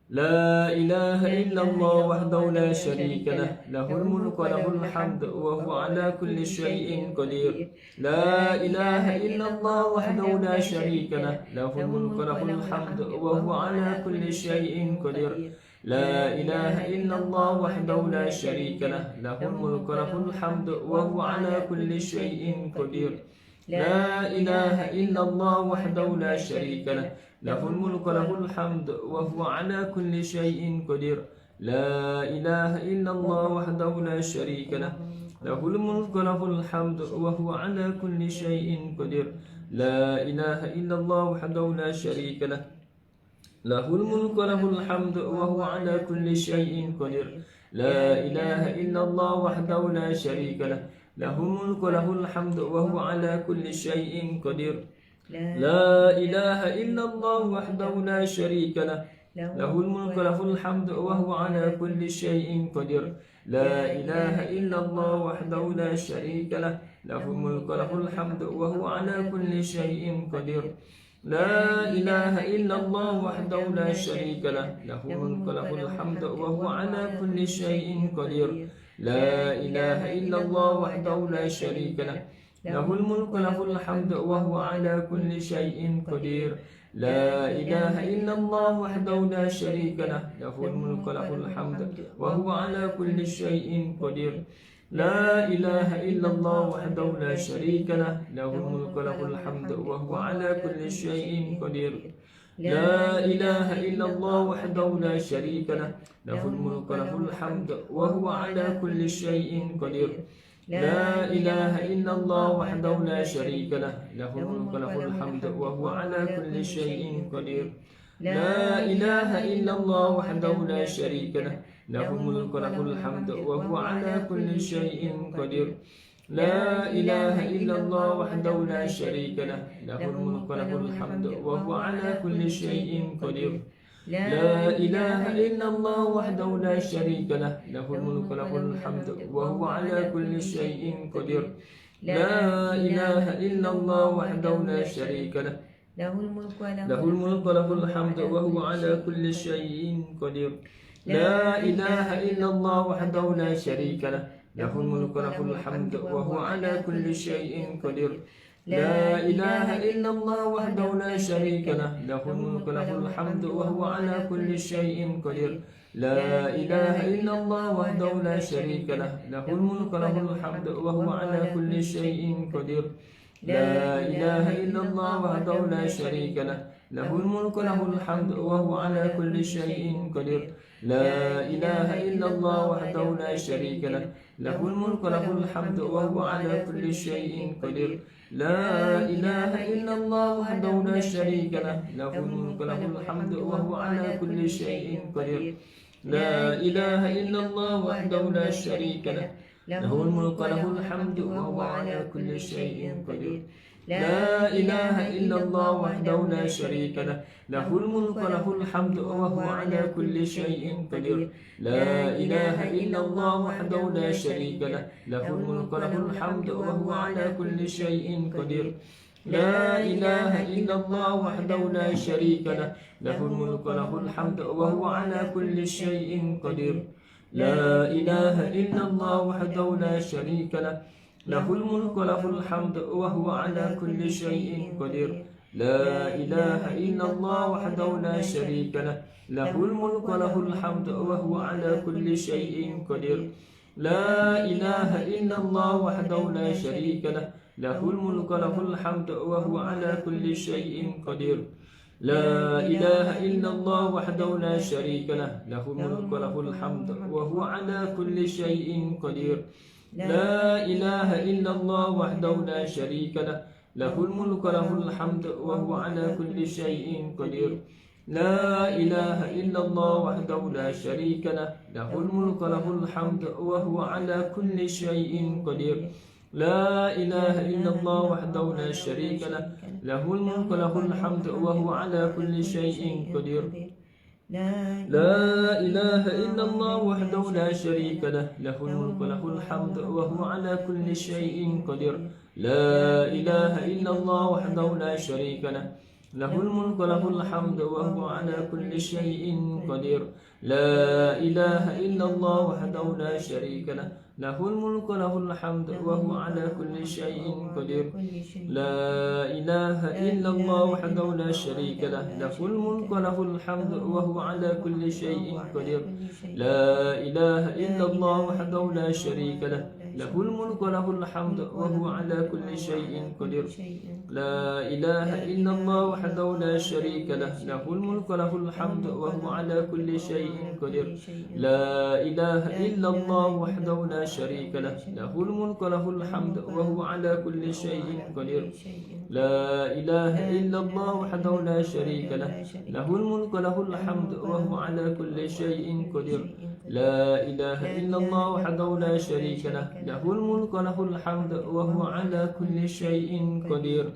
لا إله إلا الله وحده لا شريك له له الملك وله الحمد وهو على كل شيء قدير لا إله إلا الله وحده لا شريك له له الملك وله الحمد وهو على كل شيء قدير لا إله إلا الله وحده لا شريك له له الملك وله الحمد وهو على كل شيء قدير لا إله إلا الله وحده لا شريك له له الملك وله الحمد وهو على كل شيء قدير لا إله إلا الله وحده لا شريك له له الملك وله الحمد وهو على كل شيء قدير لا إله إلا الله وحده لا شريك له له الملك وله الحمد وهو على كل شيء قدير لا إله إلا الله وحده لا شريك له له الملك وله الحمد وهو على كل شيء قدير لا إله إلا الله وحده لا شريك له له الملك وله الحمد وهو على كل شيء قدير لا إله إلا الله وحده لا شريك له له الملك وله الحمد وهو على كل شيء قدير لا إله إلا الله وحده لا شريك له له الملك وله الحمد وهو على كل شيء قدير لا إله إلا الله وحده لا شريك له له الملك وله الحمد وهو على كل شيء قدير لا إله إلا الله وحده لا شريك له له الملك وله الحمد وهو على كل شيء قدير لا إله إلا الله وحده لا شريك له له الملك وله الحمد وهو على كل شيء قدير لا إله إلا الله وحده لا شريك له له الملك وله الحمد وهو على كل شيء قدير لا إله إلا الله وحده لا شريك له له الملك وله الحمد وهو على كل شيء قدير لا إله إلا الله وحده لا شريك له له الملك وله الحمد وهو على كل شيء قدير لا إله إلا الله وحده لا شريك له له الملك وله الحمد وهو على كل شيء قدير لا إله إلا الله وحده لا شريك له له الملك وله الحمد وهو على كل شيء قدير لا إله إلا الله وحده لا شريك له له الملك وله الحمد وهو على كل شيء قدير لا إله إلا الله وحده لا شريك له له الملك وله الحمد وهو على كل شيء قدير لا إله إلا الله وحده لا شريك له له الملك وله الحمد وهو على كل شيء قدير لا إله إلا الله وحده لا شريك له له الملك وله الحمد وهو على كل شيء قدير لا إله إلا الله وحده لا شريك له له الملك وله الحمد وهو على كل شيء قدير لا إله إلا الله وحده لا شريك له له الملك وله الحمد وهو على كل شيء قدير لا إله إلا الله وحده لا شريك له له الملك وله الحمد وهو على كل شيء قدير لا إله إلا الله وحده لا شريك له له الملك وله الحمد وهو على كل شيء قدير لا إله إلا الله وحده لا شريك له له الملك وله الحمد وهو على كل شيء قدير لا إله إلا الله وحده لا شريك له له الملك وله الحمد وهو على كل شيء قدير لا إله إلا الله وحده لا شريك له له الملك وله الحمد وهو على كل شيء قدير لا إله إلا الله وحده لا شريك له له الملك وله الحمد وهو على كل شيء قدير لا إله إلا الله وحده لا شريك له له الملك وله الحمد وهو على كل شيء قدير لا إله إلا الله وحده لا شريك له له الملك وله الحمد وهو على كل شيء قدير لا إله إلا الله وحده لا شريك له له الملك وله الحمد وهو على كل شيء قدير لا إله إلا الله وحده لا شريك له له الملك وله الحمد وهو على كل شيء قدير لا إله إلا الله وحده لا شريك له له الملك وله الحمد وهو على كل شيء قدير لا إله إلا الله وحده لا شريك له له الملك وله الحمد وهو على كل شيء قدير لا إله إلا الله وحده لا شريك له له الملك وله الحمد وهو على كل شيء قدير لا إله إلا الله وحده لا شريك له له الملك وله الحمد وهو على كل شيء قدير لا إله إلا الله وحده لا شريك له له الملك وله الحمد وهو على كل شيء قدير لا إله إلا الله وحده لا شريك له له الملك وله الحمد وهو على كل شيء قدير لا إله إلا الله وحده لا شريك له له الملك وله الحمد وهو على كل شيء قدير لا إله إلا الله وحده لا شريك له له الملك وله الحمد وهو على كل شيء قدير لا إله إلا الله وحده لا شريك له له الملك وله الحمد وهو على كل شيء قدير لا إله إلا الله وحده لا شريك له له الملك وله الحمد وهو على كل شيء قدير لا إله إلا الله وحده لا شريك له له الملك وله الحمد وهو على كل شيء قدير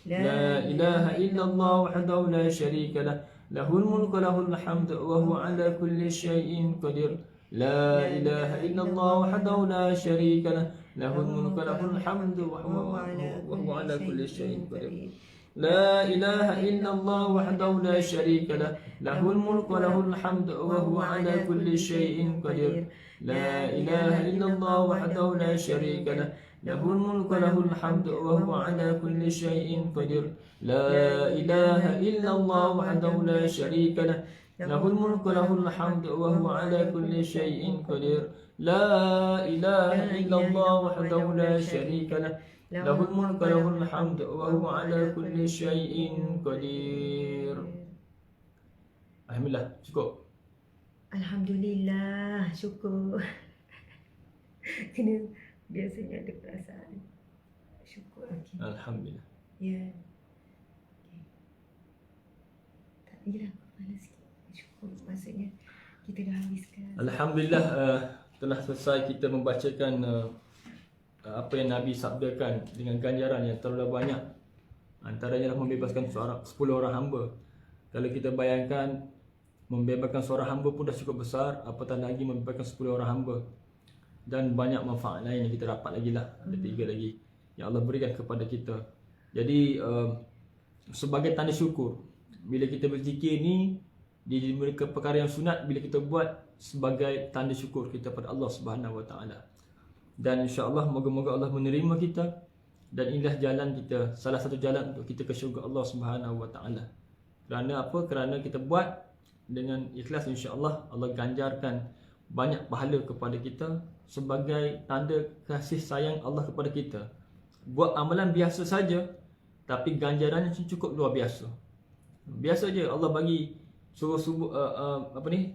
لا إله إلا الله وحده لا شريك له له الملك وله الحمد وهو على كل شيء قدير لا إله إلا الله وحده لا شريك له له الملك وله الحمد وهو على كل شيء قدير لا إله إلا الله وحده لا شريك له له الملك وله الحمد وهو على كل شيء قدير لا إله إلا الله وحده لا شريك له له الملك وله الحمد وهو على كل شيء قدير لا إله إلا الله وحده لا شريك له له الملك وله الحمد وهو على كل شيء قدير لا إله إلا الله وحده لا شريك له له الملك وله الحمد وهو على كل شيء قدير. Alhamdulillah, cukup. Alhamdulillah, syukur. Kena biasanya ada perasaan syukur. Okay. Alhamdulillah. Ya. Okay. Tak, yelah, kepala sikit. Syukur maksudnya Kita dah habiskan. Alhamdulillah telah selesai kita membacakan apa yang Nabi sabdakan dengan ganjaran yang terlalu banyak. Antaranya adalah membebaskan 10 orang hamba. Kalau kita bayangkan membebaskan seorang hamba pun dah cukup besar, apatah lagi membebaskan 10 orang hamba. Dan banyak manfaat lain yang kita dapat lagi lah. Ada 3 lagi yang Allah berikan kepada kita. Jadi sebagai tanda syukur, bila kita berzikir ni di mereka perkara yang sunat, bila kita buat sebagai tanda syukur kita pada Allah Subhanahu Wa Taala. Dan insya-Allah moga-moga Allah menerima kita, dan inilah jalan kita, salah satu jalan untuk kita ke syurga Allah Subhanahu Wa Taala. Kerana apa? Kerana kita buat dengan ikhlas, insya-Allah Allah ganjarkan banyak pahala kepada kita sebagai tanda kasih sayang Allah kepada kita. Buat amalan biasa saja tapi ganjarannya cukup luar biasa. Biasa je Allah bagi suruh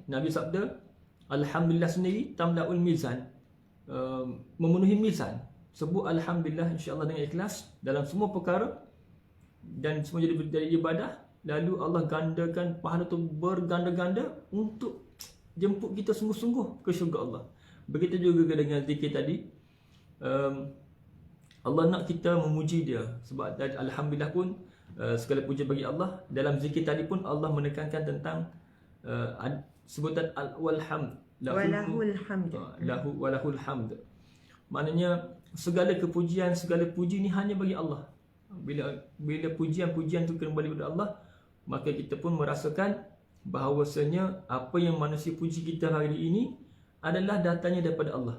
Nabi sabda, alhamdulillah sendiri tamlaul mizan, memenuhi mizan. Sebut alhamdulillah insya-Allah dengan ikhlas dalam semua perkara dan semua jadi ibadah, lalu Allah gandakan pahala tu berganda-ganda untuk jemput kita sungguh-sungguh ke syurga Allah. Begitu juga dengan zikir tadi. Allah nak kita memuji dia, sebab alhamdulillah pun segala puji bagi Allah. Dalam zikir tadi pun Allah menekankan tentang sebutan walhamd, Walahul hamd. walahul hamd. Maknanya segala kepujian, segala puji ni hanya bagi Allah. Bila pujian-pujian tu kembali kepada Allah, maka kita pun merasakan bahawasanya apa yang manusia puji kita hari ini adalah datangnya daripada Allah.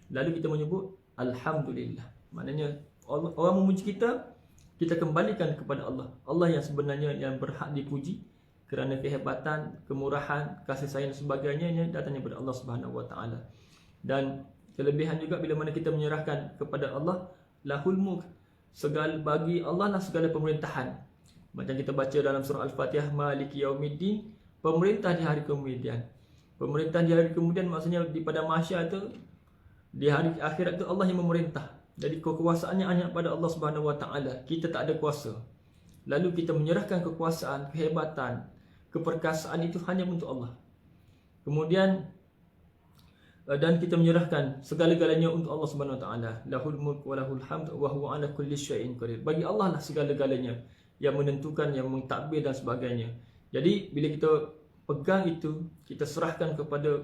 Lalu kita menyebut alhamdulillah. Maknanya orang memuji kita, kita kembalikan kepada Allah. Allah yang sebenarnya yang berhak dipuji, kerana kehebatan, kemurahan, kasih sayang dan sebagainya yang datangnya daripada Allah Subhanahu Wa Taala. Dan kelebihan juga bila mana kita menyerahkan kepada Allah, lahul mulk, segala bagi Allah lah segala pemerintahan. Macam kita baca dalam surah Al-Fatihah, Maliki Yaumiddin, pemerintah di hari kemudian. Pemerintah di hari kemudian maksudnya pada mahsyar tu, di hari akhirat tu Allah yang memerintah. Jadi kekuasaannya hanya pada Allah Subhanahu Wa Taala. Kita tak ada kuasa. Lalu kita menyerahkan kekuasaan, kehebatan, keperkasaan itu hanya untuk Allah. Kemudian dan kita menyerahkan segala-galanya untuk Allah Subhanahu Wa Taala. Lahul mulk wa lahul hamd wa huwa ala kulli syai'in qadir. Bagi Allah lah segala-galanya yang menentukan, yang mentadbir dan sebagainya. Jadi bila kita pegang itu, kita serahkan kepada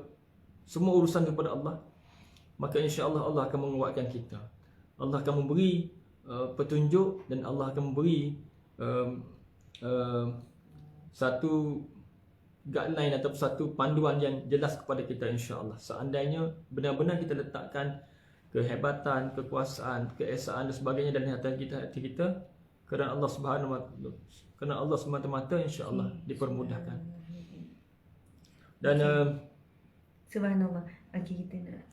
semua urusan kepada Allah, maka insya-Allah Allah akan menguatkan kita. Allah akan memberi petunjuk dan Allah akan memberi satu guideline atau satu panduan yang jelas kepada kita, insya-Allah. Seandainya benar-benar kita letakkan kehebatan, kekuasaan, keesaan dan sebagainya dalam hati kita, kerana Allah Subhanahu Wa Taala, kerana Allah semata-mata, insya-Allah dipermudahkan. Dan Subhanallah. Okey, kita nak.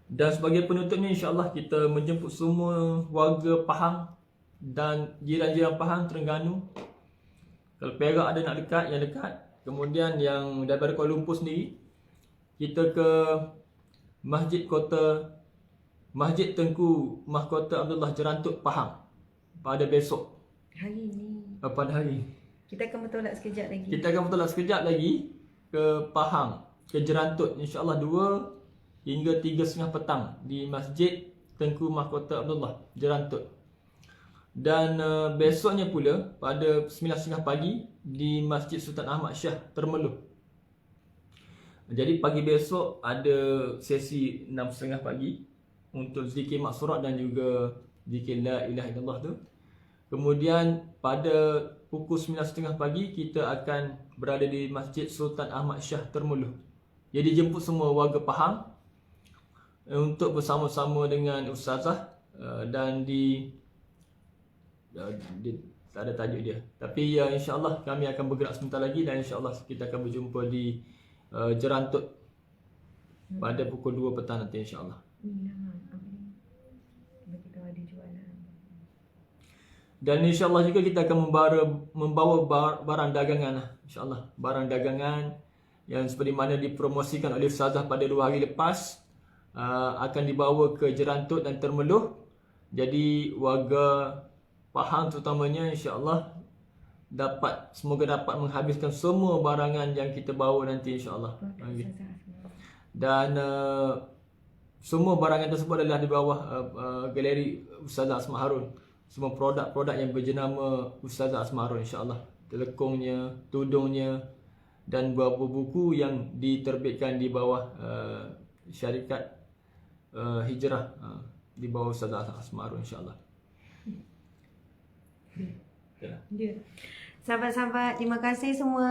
Dan sebagai penutupnya, insya-Allah kita menjemput semua warga Pahang dan jiran-jiran Pahang, Terengganu. Kalau Perak ada nak dekat, yang dekat. Kemudian yang daripada Kuala Lumpur sendiri, kita ke Masjid Tengku Mahkota Abdullah Jerantut Pahang pada besok. Hari ni. Pada hari. Kita akan bertolak sekejap lagi. Kita akan bertolak sekejap lagi ke Pahang, ke Jerantut, insya-Allah 2 hingga 3.30 petang di Masjid Tengku Mahkota Abdullah Jerantut. Dan besoknya pula pada 9.30 pagi di Masjid Sultan Ahmad Shah Termeluh. Jadi pagi besok ada sesi 6.30 pagi untuk zikir maksurat dan juga zikir la ilaha illallah tu. Kemudian pada pukul 9.30 pagi kita akan berada di Masjid Sultan Ahmad Shah Termeluh. Jadi jemput semua warga Pahang untuk bersama-sama dengan ustazah dan tak ada tajuk dia. Tapi insya-Allah kami akan bergerak sebentar lagi dan insya-Allah kita akan berjumpa di Jerantut pada pukul 2 petang nanti, insya-Allah. Dan insya-Allah juga kita akan membawa barang dagangan, insya-Allah. Barang dagangan yang seperti mana dipromosikan oleh ustazah pada 2 hari lepas akan dibawa ke Jerantut dan Termeluh. Jadi warga Pahang terutamanya, insya-Allah semoga dapat menghabiskan semua barangan yang kita bawa nanti insya-Allah. Dan semua barangan tersebut adalah di bawah galeri Ustazah Asma Harun. Semua produk-produk yang berjenama Ustazah Asma Harun insya-Allah. Telekungnya, tudungnya dan beberapa buku yang diterbitkan di bawah syarikat Hijrah di bawah Ustazah Asma Harun insya-Allah. Sahabat-sahabat, terima kasih semua.